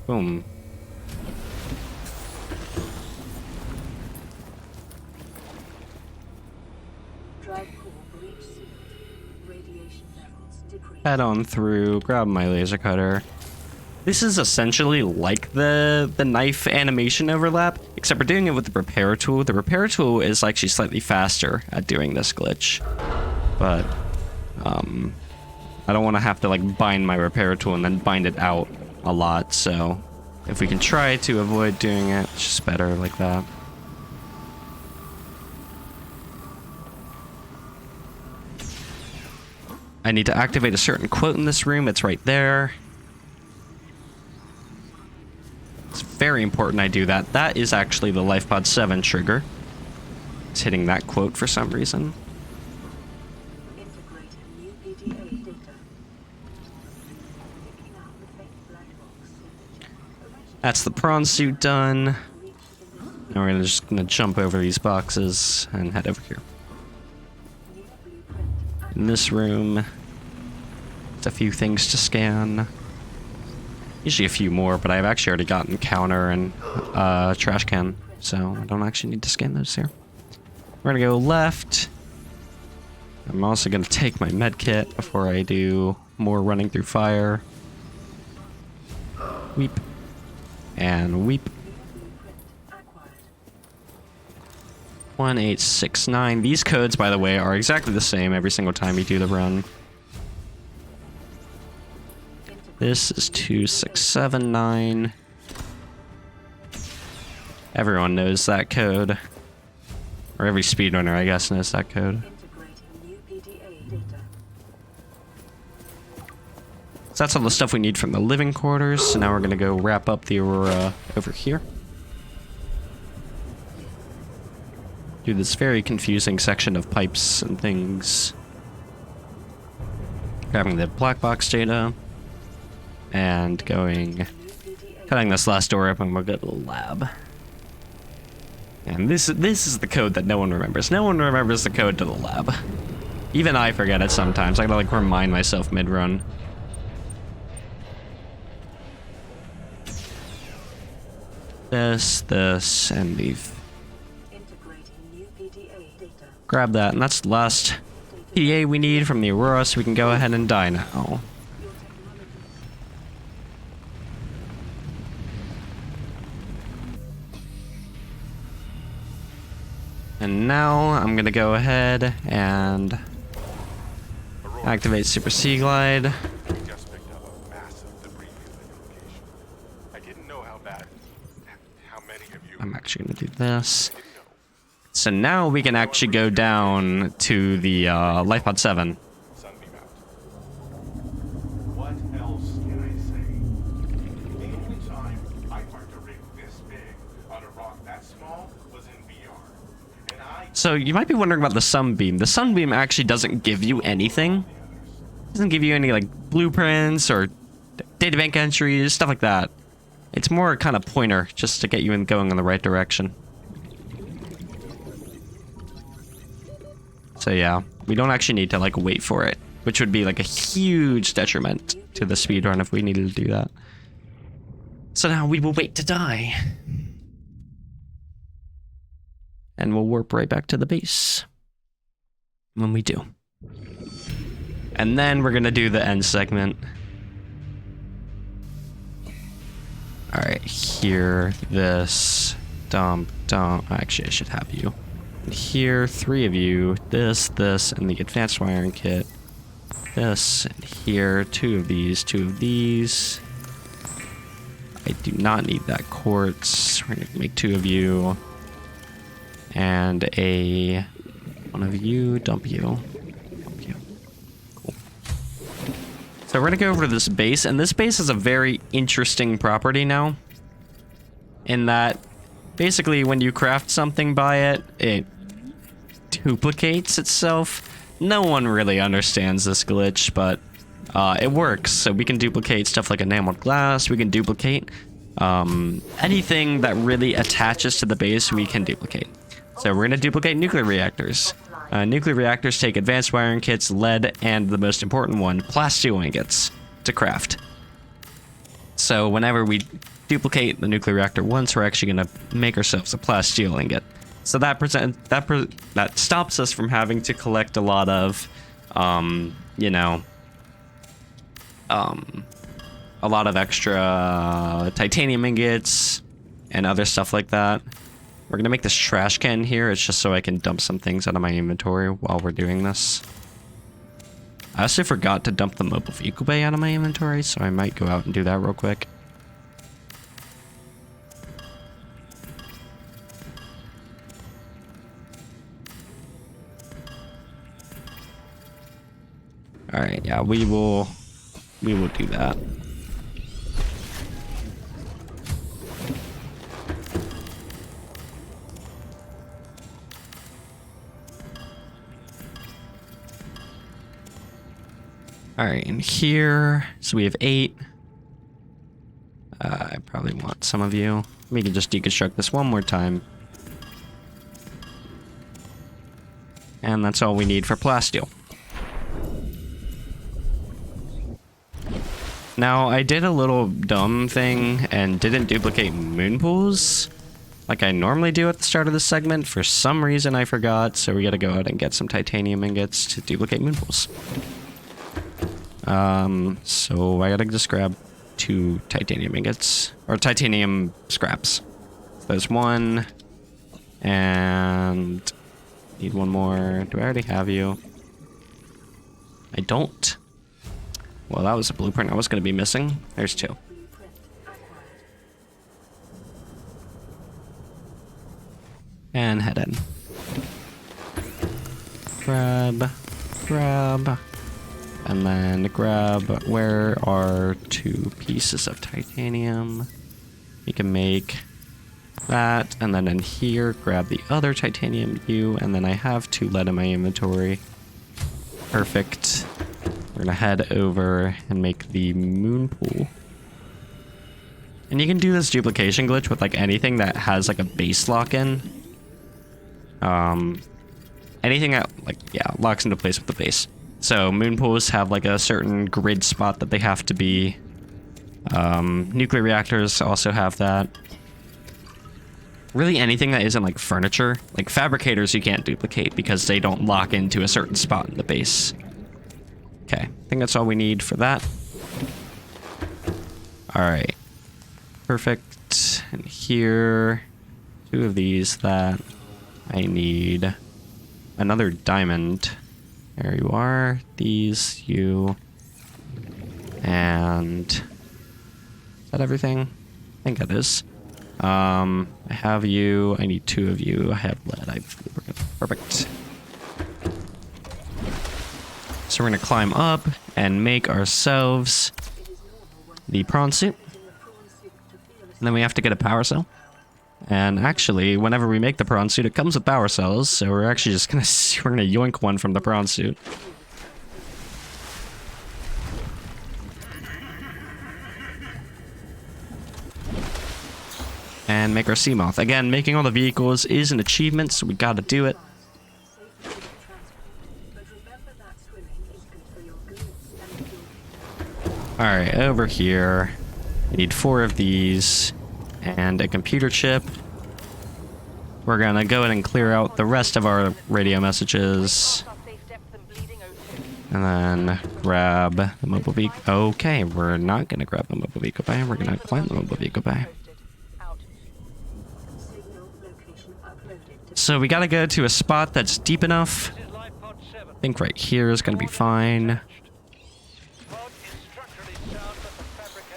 Boom. Head on through, grab my laser cutter. This is essentially like the knife animation overlap, except we're doing it with the repair tool. The repair tool is actually slightly faster at doing this glitch, but I don't want to have to like bind my repair tool and then bind it out a lot. So if we can try to avoid doing it, it's just better like that. I need to activate a certain quote in this room. It's right there. It's very important I do that. That is actually the LifePod 7 trigger. It's hitting that quote for some reason. Integrating new PDA data. Picking up the fake black box image. That's the prawn suit done. Now we're just gonna jump over these boxes and head over here. New blueprint. In this room, it's a few things to scan. Usually a few more, but I've actually already gotten counter and trash can, so I don't actually need to scan those here. We're gonna go left. I'm also gonna take my med kit before I do more running through fire. Weep. And weep. 1869. These codes, by the way, are exactly the same every single time you do the run. This is 2679. Everyone knows that code. Or every speedrunner, I guess, knows that code. Integrating new PDA data. So that's all the stuff we need from the living quarters. So now we're gonna go wrap up the Aurora over here. Do this very confusing section of pipes and things. Grabbing the black box data. And going, cutting this last door up, and we'll go to the lab. And this is the code that no one remembers. No one remembers the code to the lab. Even I forget it sometimes. I gotta like remind myself mid-run. This, and leave. Integrating new PDA data. Grab that, and that's the last PDA we need from the Aurora, so we can go ahead and die now. And now I'm gonna go ahead and activate Super Sea Glide. Just picked up a massive debris field at your location. I didn't know how bad, how many of you I'm actually gonna do this. didn't know. So now we can actually go down to the LifePod 7. Sunbeam out. What else can I say? The only time I parked a rig this big on a rock that small was in VR. And I So you might be wondering about the Sunbeam. The Sunbeam actually doesn't give you anything. It doesn't give you any like blueprints or databank entries, stuff like that. It's more kind of pointer just to get you in going in the right direction. So yeah, we don't actually need to like wait for it, which would be like a huge detriment to the speedrun if we needed to do that. So now we will wait to die. And we'll warp right back to the base when we do. And then we're gonna do the end segment. All right, here, this, dump. Actually, I should have you. And here, 3 of you. This, and the advanced wiring kit. This, and here, 2 of these, 2 of these. I do not need that quartz. We're gonna make 2 of you. And one of you, dump you. Cool. So we're gonna go over to this base, and this base is a very interesting property now. In that, basically when you craft something by it, it duplicates itself. No one really understands this glitch, but it works. So we can duplicate stuff like enameled glass, we can duplicate anything that really attaches to the base, we can duplicate. So we're going to duplicate nuclear reactors. Nuclear reactors take advanced wiring kits, lead, and the most important one, plasteel ingots, to craft. So whenever we duplicate the nuclear reactor once, we're actually going to make ourselves a plasteel ingot. So that stops us from having to collect a lot of, a lot of extra titanium ingots and other stuff like that. We're gonna make this trash can here. It's just so I can dump some things out of my inventory while we're doing this. I also forgot to dump the mobile vehicle bay out of my inventory, so I might go out and do that real quick. All right, yeah, we will do that. All right, and here, so we have 8. I probably want some of you. We can just deconstruct this one more time. And that's all we need for plasteel. Now, I did a little dumb thing and didn't duplicate moon pools like I normally do at the start of this segment. For some reason, I forgot, so we gotta go out and get some titanium ingots to duplicate moon pools. So I gotta just grab 2 titanium ingots, or titanium scraps. So there's 1, and need 1 more. Do I already have you? I don't. Well, that was a blueprint I was gonna be missing. There's 2. And head in. Grab. And then grab, where are 2 pieces of titanium? You can make that, and then in here, grab the other titanium U, and then I have 2 lead in my inventory. Perfect. We're gonna head over and make the moon pool. And you can do this duplication glitch with like anything that has like a base lock in. Anything that locks into place with the base. So moon pools have like a certain grid spot that they have to be. Nuclear reactors also have that. Really anything that isn't like furniture, like fabricators you can't duplicate because they don't lock into a certain spot in the base. Okay, I think that's all we need for that. All right, perfect. And here, 2 of these that I need. Another diamond. There you are. These, you. And is that everything? I think that is. I have you. I need 2 of you. I have lead. Perfect. So we're gonna climb up and make ourselves the prawn suit. And then we have to get a power cell. And actually, whenever we make the prawn suit, it comes with power cells. So we're actually just gonna yoink one from the prawn suit. And make our sea moth. Again, making all the vehicles is an achievement, so we gotta do it. Alright, over here. We need 4 of these. And a computer chip. We're gonna go ahead and clear out the rest of our radio messages. And then grab the mobile vehicle. Okay, we're not gonna grab the mobile vehicle bay. We're gonna climb the mobile vehicle bay. So we gotta go to a spot that's deep enough. I think right here is gonna be fine.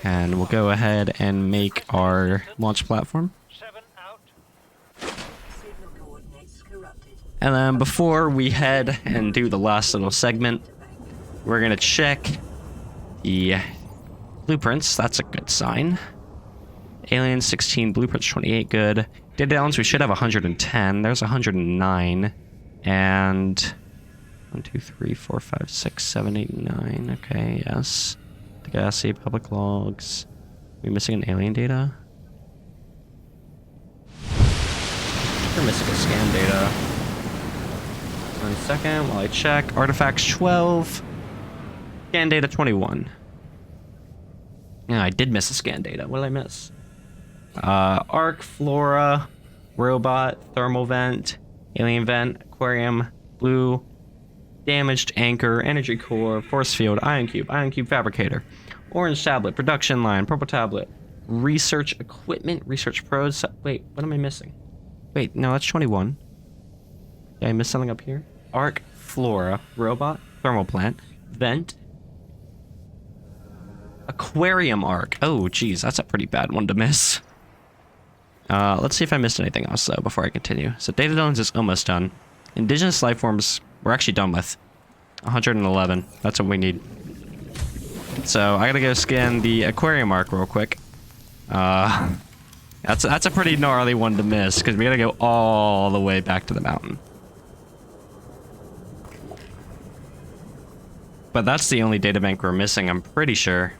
And we'll go ahead and make our launch platform. And then before we head and do the last little segment, we're gonna check the blueprints. That's a good sign. Alien 16, blueprints 28, good. Data elements, we should have 110. There's 109. And 1, 2, 3, 4, 5, 6, 7, 8, 9. Okay, yes. Degassi, public logs. Are we missing an alien data? We're missing a scan data. 1 second while I check. Artifacts 12. Scan data 21. Yeah, I did miss a scan data. What did I miss? Arc, flora, robot, thermal vent, alien vent, aquarium, blue, damaged anchor, energy core, force field, ion cube fabricator. Orange tablet, production line, purple tablet, research equipment, research pros. Wait, what am I missing? Wait, no, that's 21. Did I miss something up here? Arc, flora, robot, thermal plant, vent, aquarium arc. Oh, geez, that's a pretty bad one to miss. Let's see if I missed anything else, though, before I continue. So data zones is almost done. Indigenous life forms, we're actually done with. 111. That's what we need. So I gotta go scan the aquarium arc real quick. That's a pretty gnarly one to miss, because we gotta go all the way back to the mountain. But that's the only databank we're missing, I'm pretty sure.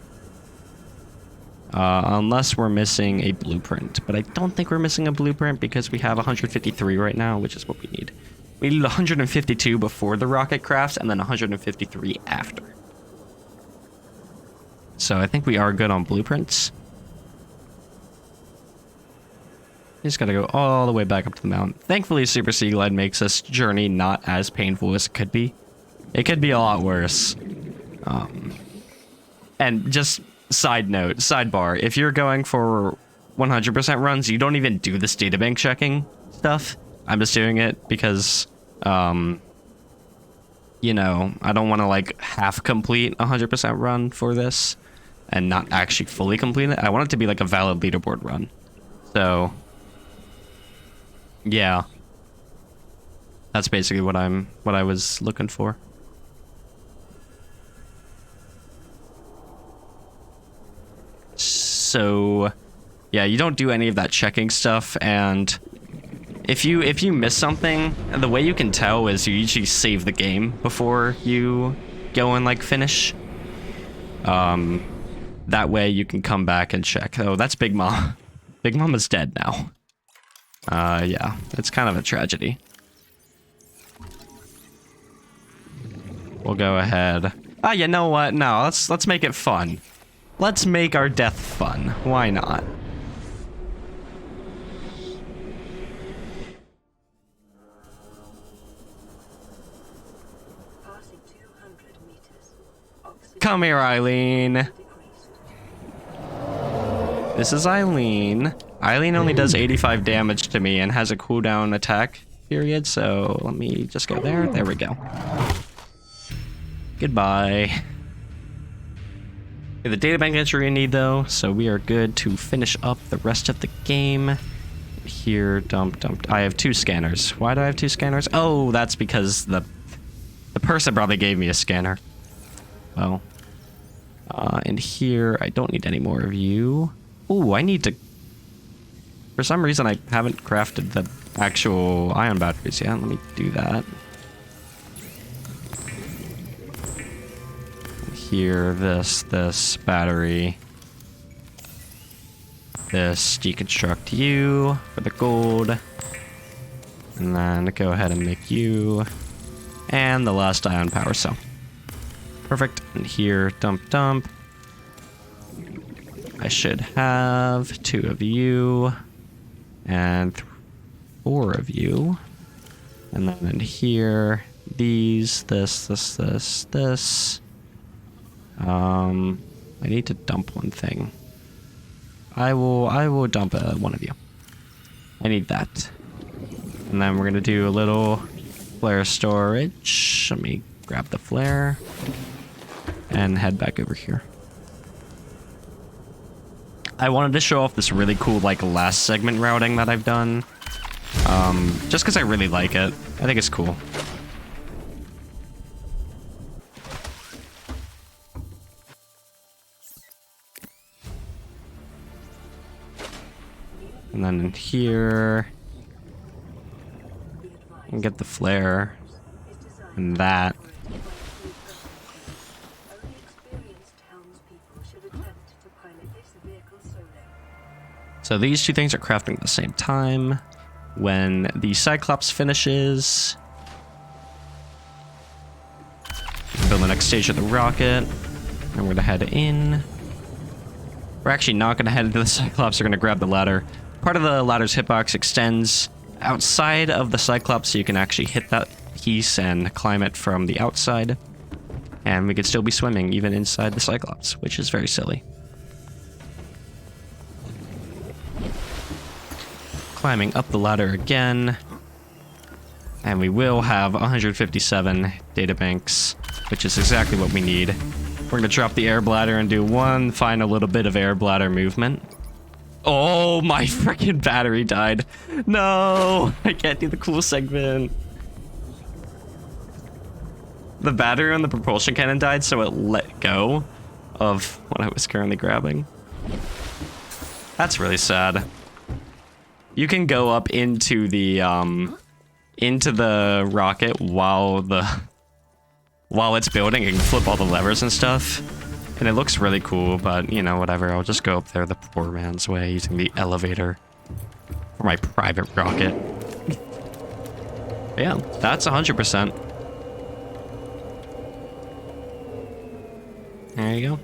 Unless we're missing a blueprint. But I don't think we're missing a blueprint because we have 153 right now, which is what we need. We need 152 before the rocket crafts, and then 153 after. So I think we are good on blueprints. We just gotta go all the way back up to the mountain. Thankfully, Super Sea Glide makes this journey not as painful as it could be. It could be a lot worse. And just side note, sidebar, if you're going for 100% runs, you don't even do this databank checking stuff. I'm just doing it because, you know, I don't want to like half complete 100% run for this and not actually fully complete it. I want it to be like a valid leaderboard run. So, yeah, that's basically what I was looking for. So, yeah, you don't do any of that checking stuff, and if you miss something, the way you can tell is you usually save the game before you go and like finish. That way you can come back and check. Oh, that's Big Mom. Big Mom is dead now. Yeah, it's kind of a tragedy. We'll go ahead. Ah, you know what? No, let's make it fun. Let's make our death fun. Why not? Passing 200 meters. Oxygen Come here, Eileen. decreased. This is Eileen. Eileen only does 85 damage to me and has a cooldown attack period, so let me just go there. There we go. Goodbye. The databank entry we need though, so we are good to finish up the rest of the game. Here, dump. I have 2 scanners. Why do I have 2 scanners? Oh, that's because the person probably gave me a scanner. Oh. And here, I don't need any more of you. Ooh, I need to... For some reason, I haven't crafted the actual ion batteries yet. Let me do that. Here, this battery. This, deconstruct you for the gold. And then go ahead and make you. And the last ion power cell. Perfect. And here, dump. I should have 2 of you. And 4 of you. And then in here, these, this. I need to dump one thing. I will dump one of you. I need that. And then we're gonna do a little flare storage. Let me grab the flare and head back over here. I wanted to show off this really cool like last segment routing that I've done. Just because I really like it. I think it's cool. And then in here, and get the flare, and that. Only experienced townspeople should attempt to pilot this vehicle solo. So these 2 things are crafting at the same time. When the Cyclops finishes, build the next stage of the rocket, and we're gonna head in. We're actually not gonna head into the Cyclops, we're gonna grab the ladder. Part of the ladder's hitbox extends outside of the Cyclops, so you can actually hit that piece and climb it from the outside. And we could still be swimming even inside the Cyclops, which is very silly. Climbing up the ladder again. And we will have 157 databanks, which is exactly what we need. We're gonna drop the air bladder and do one final little bit of air bladder movement. Oh, my freaking battery died. No, I can't do the cool segment. The battery on the propulsion cannon died, so it let go of what I was currently grabbing. That's really sad. You can go up into the rocket while it's building. You can flip all the levers and stuff, and it looks really cool. But you know, whatever. I'll just go up there the poor man's way using the elevator for my private rocket. Yeah, that's 100%. There you go.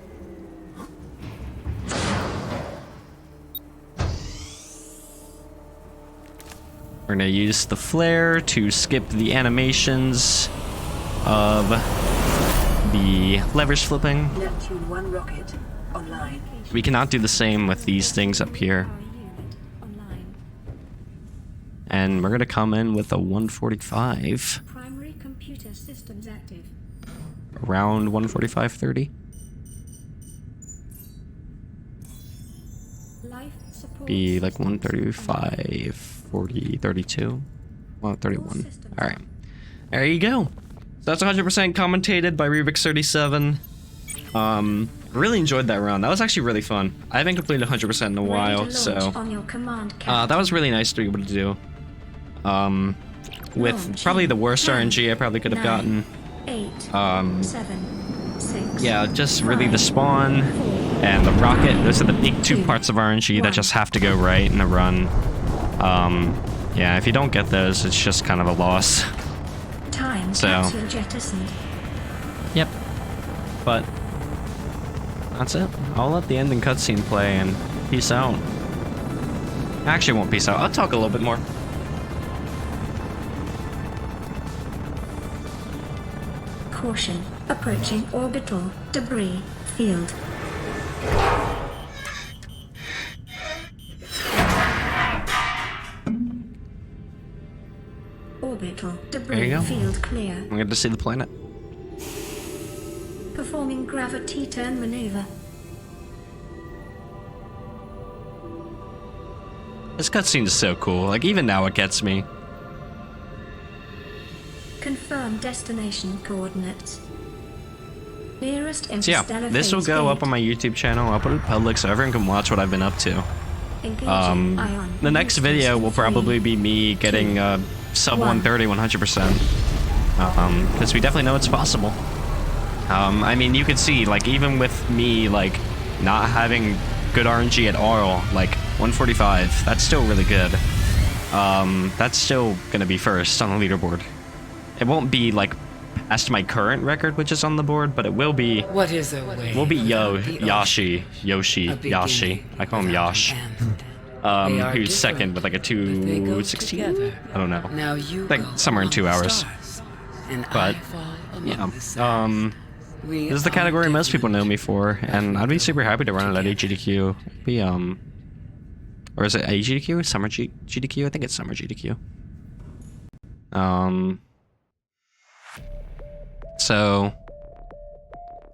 We're gonna use the flare to skip the animations of the levers flipping. Neptune 1 rocket online. We cannot do the same with these things up here. And we're gonna come in with a 145. Primary computer systems active. Around 145.30. Life support Be like systems 135, 40, 32. 131. Alright. There you go. So that's 100% commentated by Rubix37. Really enjoyed that run. That was actually really fun. I haven't completed 100% in a while, so on your command that was really nice to be able to do. With probably the worst RNG I probably could have gotten. 8, 7, 6. Yeah, just really the spawn and the rocket. Those are the big two parts of RNG that just have to go right in a run. Yeah, if you don't get those, it's just kind of a loss. Time So. capsule jettisoned. Yep. But that's it. I'll let the ending cutscene play and peace out. Actually, I won't peace out. I'll talk a little bit more. Caution. Approaching orbital debris field. Orbital There debris you go. field clear. I'm going to see the planet. Performing gravity turn maneuver. This cutscene is so cool. Like, even now it gets me. Confirm destination coordinates. Nearest So yeah, interstellar this will phase go gate. up on my YouTube channel. I'll put it public so everyone can watch what I've been up to. Engaging ion. The next video will probably be me getting sub 130 100%. Because we definitely know it's possible. I mean, you could see, like, even with me, like, not having good RNG at all, like, 145, that's still really good. That's still gonna be first on the leaderboard. It won't be, like, past my current record, which is on the board, but it will be... What is a way? Will be without the Yoshi. Yoshi. A Yashi. beginning I call him without Yosh. an end. They are Who's different, second with like a but they go 216? together. I don't know. Now you Like go somewhere in among 2 the hours. stars, and But, I fall among yeah, the sands. We This is the are category most people know different, me for, and but I'd be we super go happy to run it at together. HGDQ. It'd be or is it HGDQ? Summer GDQ? I think it's Summer GDQ. So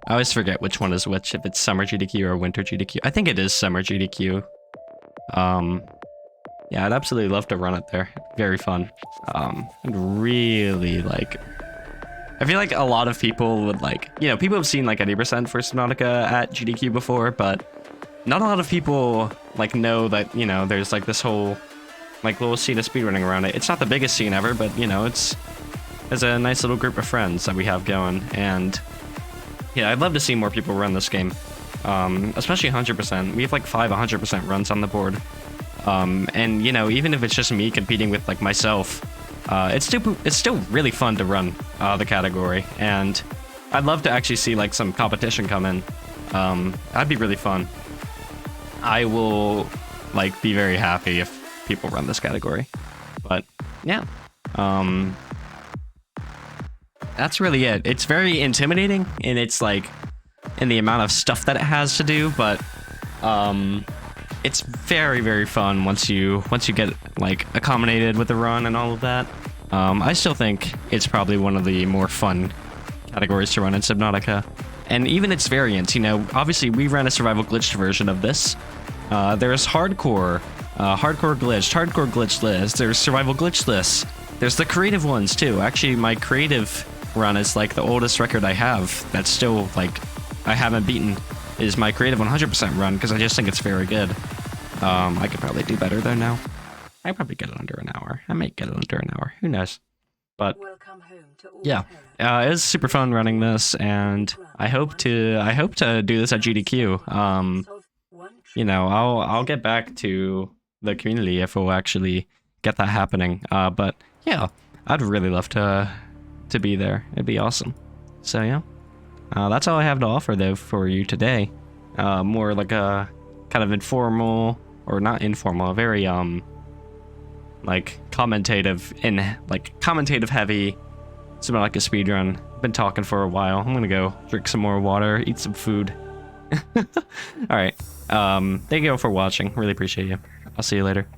I always forget which one is which, if it's Summer GDQ or Winter GDQ. I think it is Summer GDQ. Yeah, I'd absolutely love to run it there. Very fun. I'd really like... I feel like a lot of people would like... You know, people have seen like 80% for Subnautica at GDQ before, but not a lot of people like know that, you know, there's like this whole like little scene of speedrunning around it. It's not the biggest scene ever, but you know, it's a nice little group of friends that we have going, and yeah, I'd love to see more people run this game. Especially 100%. We have like 5 100% runs on the board. And you know, even if it's just me competing with like myself, it's still really fun to run the category, and I'd love to actually see like some competition come in. That'd be really fun. I will like be very happy if people run this category. But yeah. that's really it. It's very intimidating, and it's like in the amount of stuff that it has to do, but it's very, very fun once you get like accommodated with the run and all of that. I still think it's probably one of the more fun categories to run in Subnautica. And even its variants, you know, obviously we ran a survival glitched version of this. There's hardcore, hardcore glitchless, there's survival glitchless, there's the creative ones too. Actually, my creative run is like the oldest record I have that's still like I haven't beaten, is my creative 100% run, because I just think it's very good. I could probably do better though now. I probably get it under an hour. I might get it under an hour. Who knows? But Welcome home to all yeah, terror. it was super fun running this, and I hope to do this at GDQ. Solve one You know, I'll get back to the community if we'll actually get that happening. But yeah, I'd really love to be there. It'd be awesome. So yeah, that's all I have to offer though for you today. More like a kind of informal, or not informal, a very like commentative heavy. It's about like a speedrun. Been talking for a while. I'm gonna go drink some more water, eat some food. All right. Thank you all for watching. Really appreciate you. I'll see you later.